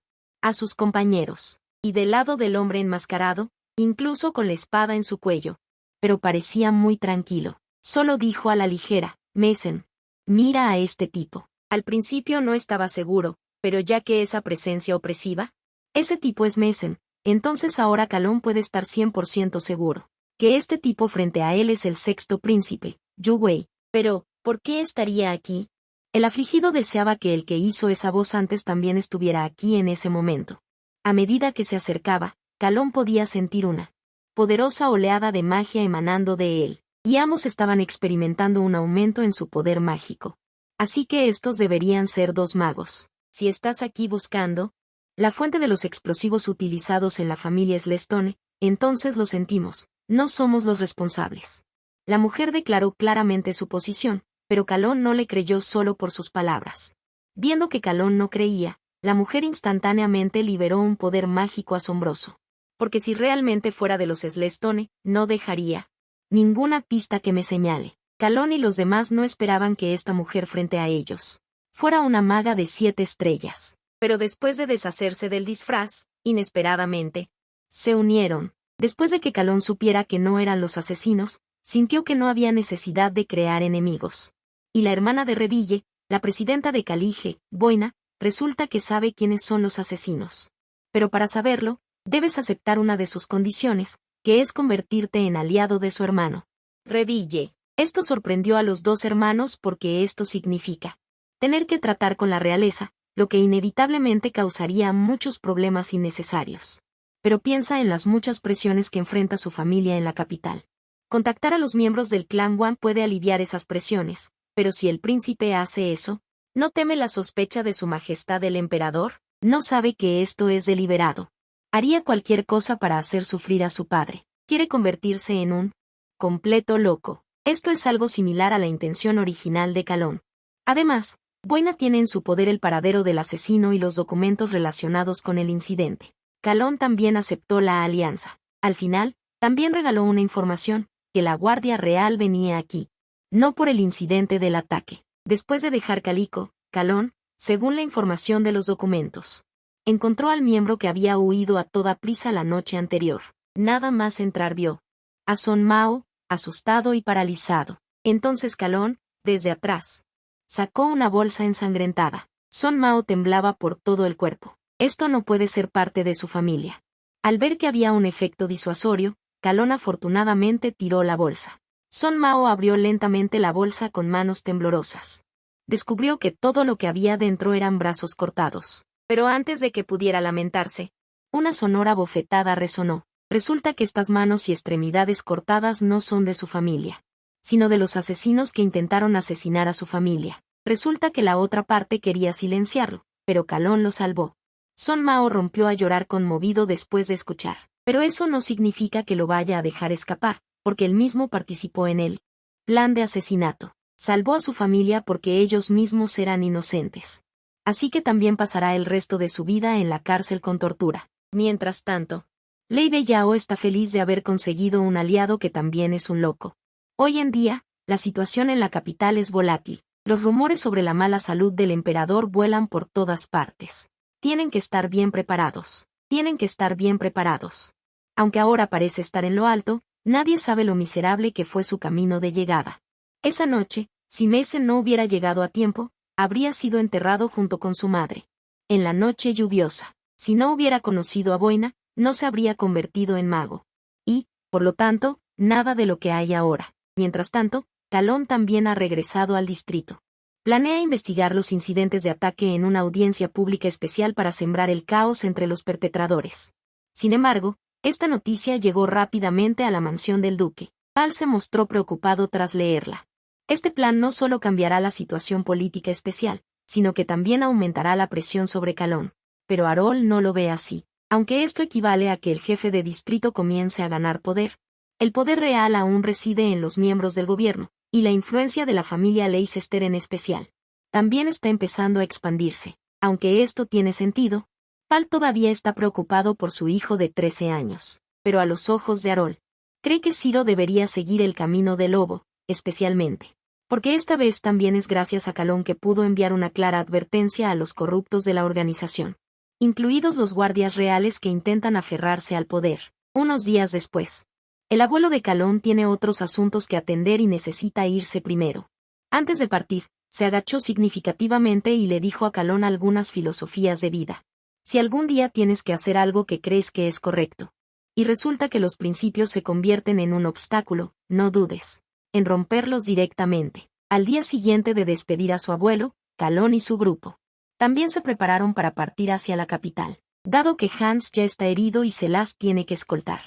Y del lado del hombre enmascarado, incluso con la espada en su cuello. Pero parecía muy tranquilo. Solo dijo a la ligera, Mesen, mira a este tipo. Al principio no estaba seguro, pero ya que esa presencia opresiva, ese tipo es Mesen, entonces ahora Calón puede estar 100% seguro que este tipo frente a él es el sexto príncipe, Yu Wei. Pero, ¿por qué estaría aquí? El afligido deseaba que el que hizo esa voz antes también estuviera aquí en ese momento. A medida que se acercaba, Calón podía sentir una poderosa oleada de magia emanando de él, y ambos estaban experimentando un aumento en su poder mágico. Así que estos deberían ser dos magos. Si estás aquí buscando la fuente de los explosivos utilizados en la familia Slestone, entonces lo sentimos, no somos los responsables. La mujer declaró claramente su posición, pero Calón no le creyó solo por sus palabras. Viendo que Calón no creía, la mujer instantáneamente liberó un poder mágico asombroso. Porque si realmente fuera de los Slestone, no dejaría ninguna pista que me señale. Calón y los demás no esperaban que esta mujer frente a ellos fuera una maga de 7 estrellas. Pero después de deshacerse del disfraz, inesperadamente, se unieron. Después de que Calón supiera que no eran los asesinos, sintió que no había necesidad de crear enemigos. Y la hermana de Reville, la presidenta de Calige, Boina, resulta que sabe quiénes son los asesinos. Pero para saberlo, debes aceptar una de sus condiciones, que es convertirte en aliado de su hermano. Reville. Esto sorprendió a los dos hermanos porque esto significa tener que tratar con la realeza, lo que inevitablemente causaría muchos problemas innecesarios. Pero piensa en las muchas presiones que enfrenta su familia en la capital. Contactar a los miembros del clan Wan puede aliviar esas presiones, pero si el príncipe hace eso, ¿no teme la sospecha de su majestad el emperador? No sabe que esto es deliberado. Haría cualquier cosa para hacer sufrir a su padre. Quiere convertirse en un completo loco. Esto es algo similar a la intención original de Calón. Además, Boina tiene en su poder el paradero del asesino y los documentos relacionados con el incidente. Calón también aceptó la alianza. Al final, también regaló una información, que la Guardia Real venía aquí. No por el incidente del ataque. Después de dejar Calico, Calón, según la información de los documentos, encontró al miembro que había huido a toda prisa la noche anterior. Nada más entrar vio a Son Mao, asustado y paralizado. Entonces Calón, desde atrás, sacó una bolsa ensangrentada. Son Mao temblaba por todo el cuerpo. Esto no puede ser parte de su familia. Al ver que había un efecto disuasorio, Calón afortunadamente tiró la bolsa. Son Mao abrió lentamente la bolsa con manos temblorosas. Descubrió que todo lo que había dentro eran brazos cortados. Pero antes de que pudiera lamentarse, una sonora bofetada resonó. Resulta que estas manos y extremidades cortadas no son de su familia, sino de los asesinos que intentaron asesinar a su familia. Resulta que la otra parte quería silenciarlo, pero Calón lo salvó. Son Mao rompió a llorar conmovido después de escuchar. Pero eso no significa que lo vaya a dejar escapar, porque él mismo participó en el plan de asesinato. Salvó a su familia porque ellos mismos eran inocentes. Así que también pasará el resto de su vida en la cárcel con tortura. Mientras tanto, Lei Bellao está feliz de haber conseguido un aliado que también es un loco. Hoy en día, la situación en la capital es volátil. Los rumores sobre la mala salud del emperador vuelan por todas partes. Tienen que estar bien preparados. Tienen que estar bien preparados. Aunque ahora parece estar en lo alto, nadie sabe lo miserable que fue su camino de llegada. Esa noche, si Meissen no hubiera llegado a tiempo, habría sido enterrado junto con su madre. En la noche lluviosa, si no hubiera conocido a Boina, no se habría convertido en mago. Y, por lo tanto, nada de lo que hay ahora. Mientras tanto, Calón también ha regresado al distrito. Planea investigar los incidentes de ataque en una audiencia pública especial para sembrar el caos entre los perpetradores. Sin embargo, esta noticia llegó rápidamente a la mansión del duque. Pal se mostró preocupado tras leerla. Este plan no solo cambiará la situación política especial, sino que también aumentará la presión sobre Calón. Pero Arol no lo ve así. Aunque esto equivale a que el jefe de distrito comience a ganar poder, el poder real aún reside en los miembros del gobierno, y la influencia de la familia Leicester en especial también está empezando a expandirse. Aunque esto tiene sentido, Pal todavía está preocupado por su hijo de 13 años, pero a los ojos de Arol, cree que Ciro debería seguir el camino del lobo, especialmente porque esta vez también es gracias a Calón que pudo enviar una clara advertencia a los corruptos de la organización, incluidos los guardias reales que intentan aferrarse al poder. Unos días después, el abuelo de Calón tiene otros asuntos que atender y necesita irse primero. Antes de partir, se agachó significativamente y le dijo a Calón algunas filosofías de vida. Si algún día tienes que hacer algo que crees que es correcto, y resulta que los principios se convierten en un obstáculo, no dudes en romperlos directamente. Al día siguiente de despedir a su abuelo, Calón y su grupo también se prepararon para partir hacia la capital, dado que Hans ya está herido y se las tiene que escoltar.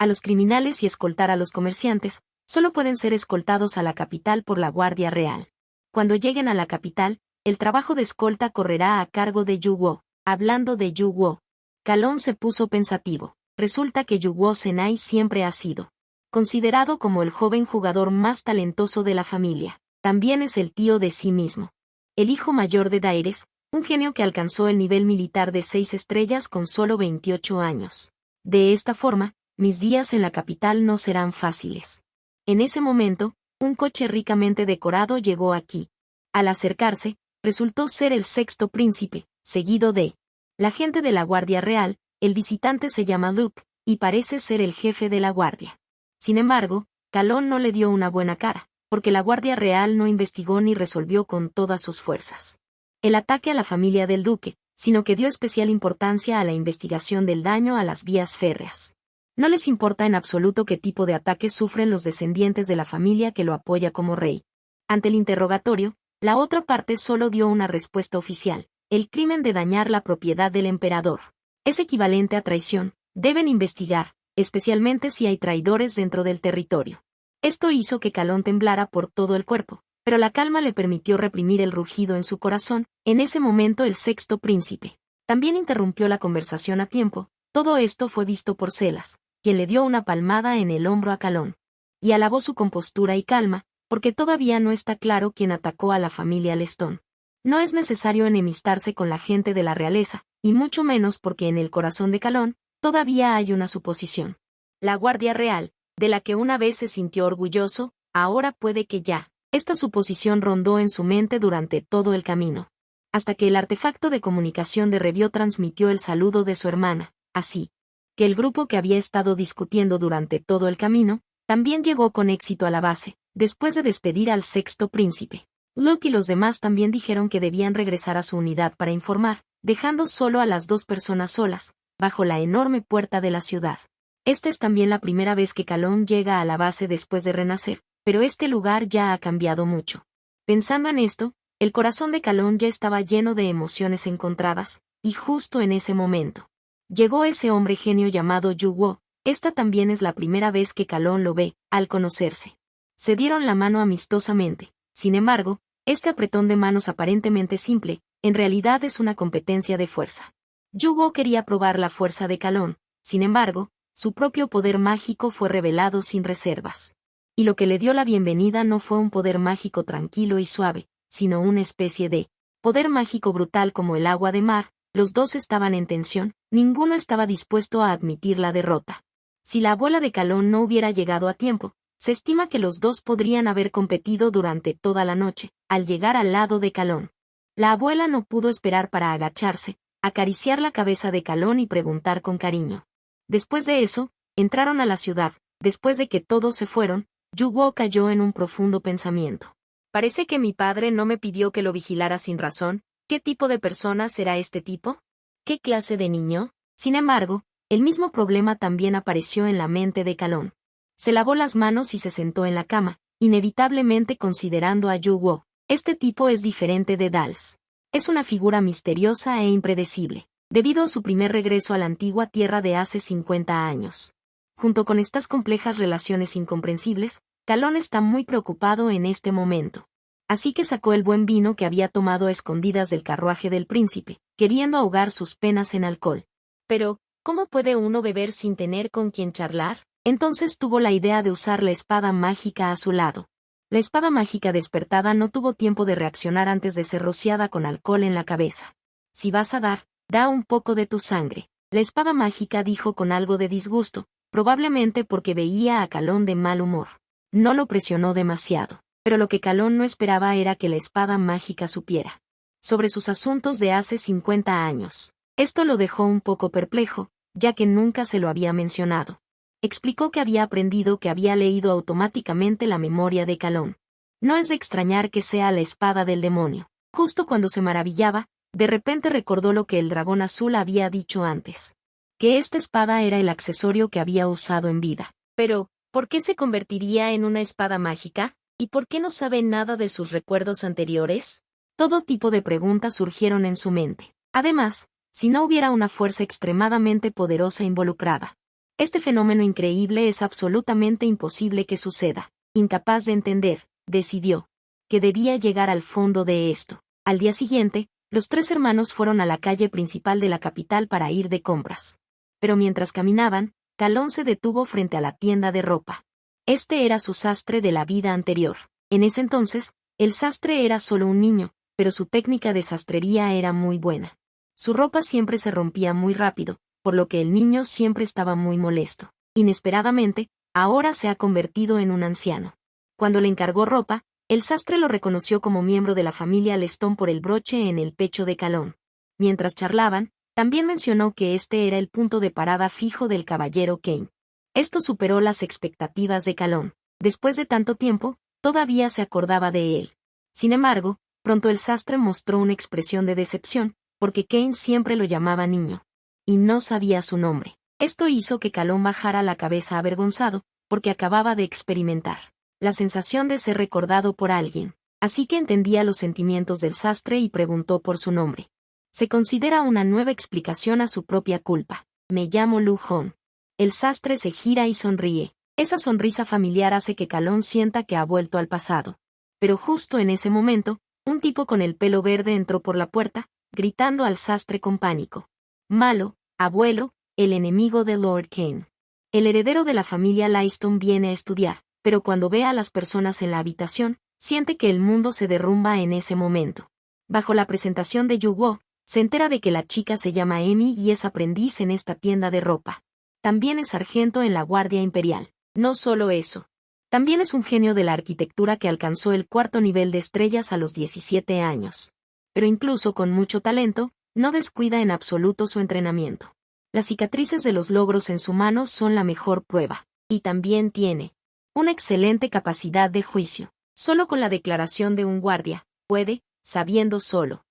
A los criminales y escoltar a los comerciantes, solo pueden ser escoltados a la capital por la Guardia Real. Cuando lleguen a la capital, el trabajo de escolta correrá a cargo de Yu Guo. Hablando de Yu Guo, Calón se puso pensativo. Resulta que Yu Guo Senai siempre ha sido considerado como el joven jugador más talentoso de la familia. También es el tío de sí mismo. El hijo mayor de Daeres, un genio que alcanzó el nivel militar de 6 estrellas con solo 28 años. De esta forma, mis días en la capital no serán fáciles. En ese momento, un coche ricamente decorado llegó aquí. Al acercarse, resultó ser el sexto príncipe, seguido de la gente de la Guardia Real. El visitante se llama Luke, y parece ser el jefe de la guardia. Sin embargo, Calón no le dio una buena cara, porque la Guardia Real no investigó ni resolvió con todas sus fuerzas el ataque a la familia del duque, sino que dio especial importancia a la investigación del daño a las vías férreas. No les importa en absoluto qué tipo de ataques sufren los descendientes de la familia que lo apoya como rey. Ante el interrogatorio, la otra parte solo dio una respuesta oficial: el crimen de dañar la propiedad del emperador es equivalente a traición, deben investigar, especialmente si hay traidores dentro del territorio. Esto hizo que Calón temblara por todo el cuerpo, pero la calma le permitió reprimir el rugido en su corazón. En ese momento el sexto príncipe también interrumpió la conversación a tiempo. Todo esto fue visto por Celas, quien le dio una palmada en el hombro a Calón. Y alabó su compostura y calma, porque todavía no está claro quién atacó a la familia Lestón. No es necesario enemistarse con la gente de la realeza, y mucho menos porque en el corazón de Calón todavía hay una suposición. La Guardia Real, de la que una vez se sintió orgulloso, ahora puede que ya. Esta suposición rondó en su mente durante todo el camino, hasta que el artefacto de comunicación de Revio transmitió el saludo de su hermana, así que el grupo que había estado discutiendo durante todo el camino, también llegó con éxito a la base, después de despedir al sexto príncipe. Luke y los demás también dijeron que debían regresar a su unidad para informar, dejando solo a las dos personas solas, bajo la enorme puerta de la ciudad. Esta es también la primera vez que Calón llega a la base después de renacer, pero este lugar ya ha cambiado mucho. Pensando en esto, el corazón de Calón ya estaba lleno de emociones encontradas, y justo en ese momento llegó ese hombre genio llamado Yu Guo. Esta también es la primera vez que Calón lo ve. Al conocerse, se dieron la mano amistosamente. Sin embargo, este apretón de manos aparentemente simple, en realidad es una competencia de fuerza. Yu Guo quería probar la fuerza de Calón. Sin embargo, su propio poder mágico fue revelado sin reservas. Y lo que le dio la bienvenida no fue un poder mágico tranquilo y suave, sino una especie de poder mágico brutal como el agua de mar. Los dos estaban en tensión, ninguno estaba dispuesto a admitir la derrota. Si la abuela de Calón no hubiera llegado a tiempo, se estima que los dos podrían haber competido durante toda la noche. Al llegar al lado de Calón, la abuela no pudo esperar para agacharse, acariciar la cabeza de Calón y preguntar con cariño. Después de eso, entraron a la ciudad. Después de que todos se fueron, Yu Guo cayó en un profundo pensamiento. Parece que mi padre no me pidió que lo vigilara sin razón. ¿Qué tipo de persona será este tipo? ¿Qué clase de niño? Sin embargo, el mismo problema también apareció en la mente de Calón. Se lavó las manos y se sentó en la cama, inevitablemente considerando a Yu Guo. Este tipo es diferente de Dals. Es una figura misteriosa e impredecible, debido a su primer regreso a la antigua tierra de hace 50 años. Junto con estas complejas relaciones incomprensibles, Calón está muy preocupado en este momento. Así que sacó el buen vino que había tomado a escondidas del carruaje del príncipe, queriendo ahogar sus penas en alcohol. Pero, ¿cómo puede uno beber sin tener con quien charlar? Entonces tuvo la idea de usar la espada mágica a su lado. La espada mágica despertada no tuvo tiempo de reaccionar antes de ser rociada con alcohol en la cabeza. Si vas a dar, da un poco de tu sangre. La espada mágica dijo con algo de disgusto, probablemente porque veía a Calón de mal humor. No lo presionó demasiado, pero lo que Calón no esperaba era que la espada mágica supiera sobre sus asuntos de hace 50 años. Esto lo dejó un poco perplejo, ya que nunca se lo había mencionado. Explicó que había aprendido que había leído automáticamente la memoria de Calón. No es de extrañar que sea la espada del demonio. Justo cuando se maravillaba, de repente recordó lo que el dragón azul había dicho antes. Que esta espada era el accesorio que había usado en vida. Pero, ¿por qué se convertiría en una espada mágica? ¿Y por qué no sabe nada de sus recuerdos anteriores? Todo tipo de preguntas surgieron en su mente. Además, si no hubiera una fuerza extremadamente poderosa involucrada. Este fenómeno increíble es absolutamente imposible que suceda. Incapaz de entender, decidió que debía llegar al fondo de esto. Al día siguiente, los tres hermanos fueron a la calle principal de la capital para ir de compras. Pero mientras caminaban, Calón se detuvo frente a la tienda de ropa. Este era su sastre de la vida anterior. En ese entonces, el sastre era solo un niño, pero su técnica de sastrería era muy buena. Su ropa siempre se rompía muy rápido, por lo que el niño siempre estaba muy molesto. Inesperadamente, ahora se ha convertido en un anciano. Cuando le encargó ropa, el sastre lo reconoció como miembro de la familia Leston por el broche en el pecho de Calón. Mientras charlaban, también mencionó que este era el punto de parada fijo del caballero Kane. Esto superó las expectativas de Calón. Después de tanto tiempo, todavía se acordaba de él. Sin embargo, pronto el sastre mostró una expresión de decepción, porque Kane siempre lo llamaba niño. Y no sabía su nombre. Esto hizo que Calón bajara la cabeza avergonzado, porque acababa de experimentar la sensación de ser recordado por alguien. Así que entendía los sentimientos del sastre y preguntó por su nombre. Se considera una nueva explicación a su propia culpa. Me llamo Lu Hong. El sastre se gira y sonríe. Esa sonrisa familiar hace que Calón sienta que ha vuelto al pasado. Pero justo en ese momento, un tipo con el pelo verde entró por la puerta, gritando al sastre con pánico. Malo, abuelo, el enemigo de Lord Kane. El heredero de la familia Lyston viene a estudiar, pero cuando ve a las personas en la habitación, siente que el mundo se derrumba en ese momento. Bajo la presentación de Yu Guo, se entera de que la chica se llama Amy y es aprendiz en esta tienda de ropa. También es sargento en la Guardia Imperial. No solo eso. También es un genio de la arquitectura que alcanzó el 4º nivel de estrellas a los 17 años. Pero incluso con mucho talento, no descuida en absoluto su entrenamiento. Las cicatrices de los logros en su mano son la mejor prueba. Y también tiene una excelente capacidad de juicio. Solo con la declaración de un guardia, puede, sabiendo solo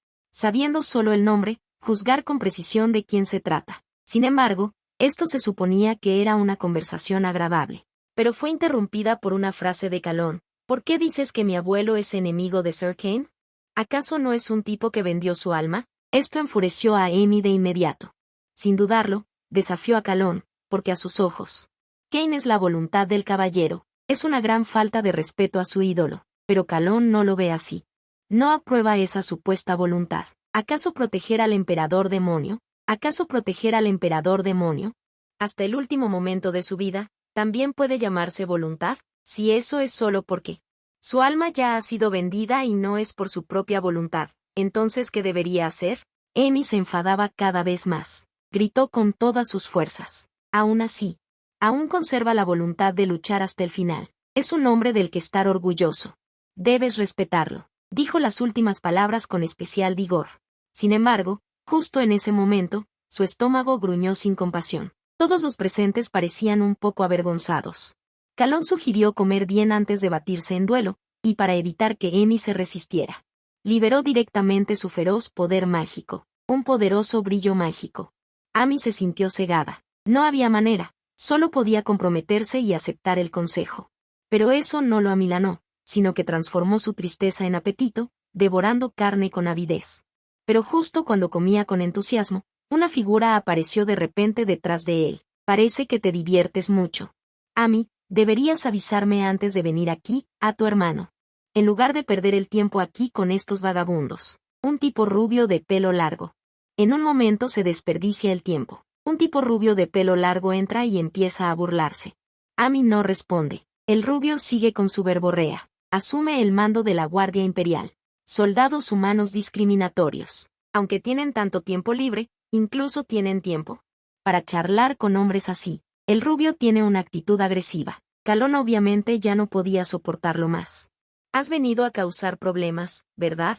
el nombre, juzgar con precisión de quién se trata. Sin embargo, esto se suponía que era una conversación agradable. Pero fue interrumpida por una frase de Calón. ¿Por qué dices que mi abuelo es enemigo de Sir Kane? ¿Acaso no es un tipo que vendió su alma? Esto enfureció a Amy de inmediato. Sin dudarlo, desafió a Calón, porque a sus ojos, Kane es la voluntad del caballero. Es una gran falta de respeto a su ídolo, pero Calón no lo ve así. No aprueba esa supuesta voluntad. ¿Acaso proteger al emperador demonio? ¿Acaso proteger al emperador demonio? Hasta el último momento de su vida, ¿también puede llamarse voluntad? Si eso es solo porque su alma ya ha sido vendida y no es por su propia voluntad, entonces ¿qué debería hacer? Amy se enfadaba cada vez más. Gritó con todas sus fuerzas. Aún así, aún conserva la voluntad de luchar hasta el final. Es un hombre del que estar orgulloso. Debes respetarlo. Dijo las últimas palabras con especial vigor. Sin embargo, justo en ese momento, su estómago gruñó sin compasión. Todos los presentes parecían un poco avergonzados. Calón sugirió comer bien antes de batirse en duelo, y para evitar que Amy se resistiera, liberó directamente su feroz poder mágico, un poderoso brillo mágico. Amy se sintió cegada. No había manera, solo podía comprometerse y aceptar el consejo. Pero eso no lo amilanó, sino que transformó su tristeza en apetito, devorando carne con avidez. Pero justo cuando comía con entusiasmo, una figura apareció de repente detrás de él. Parece que te diviertes mucho. Amy, deberías avisarme antes de venir aquí, a tu hermano. En lugar de perder el tiempo aquí con estos vagabundos. Un tipo rubio de pelo largo. En un momento se desperdicia el tiempo. Un tipo rubio de pelo largo entra y empieza a burlarse. Amy no responde. El rubio sigue con su verborrea. Asume el mando de la Guardia Imperial. Soldados humanos discriminatorios. Aunque tienen tanto tiempo libre, incluso tienen tiempo para charlar con hombres así. El rubio tiene una actitud agresiva. Calón obviamente ya no podía soportarlo más. Has venido a causar problemas, ¿verdad?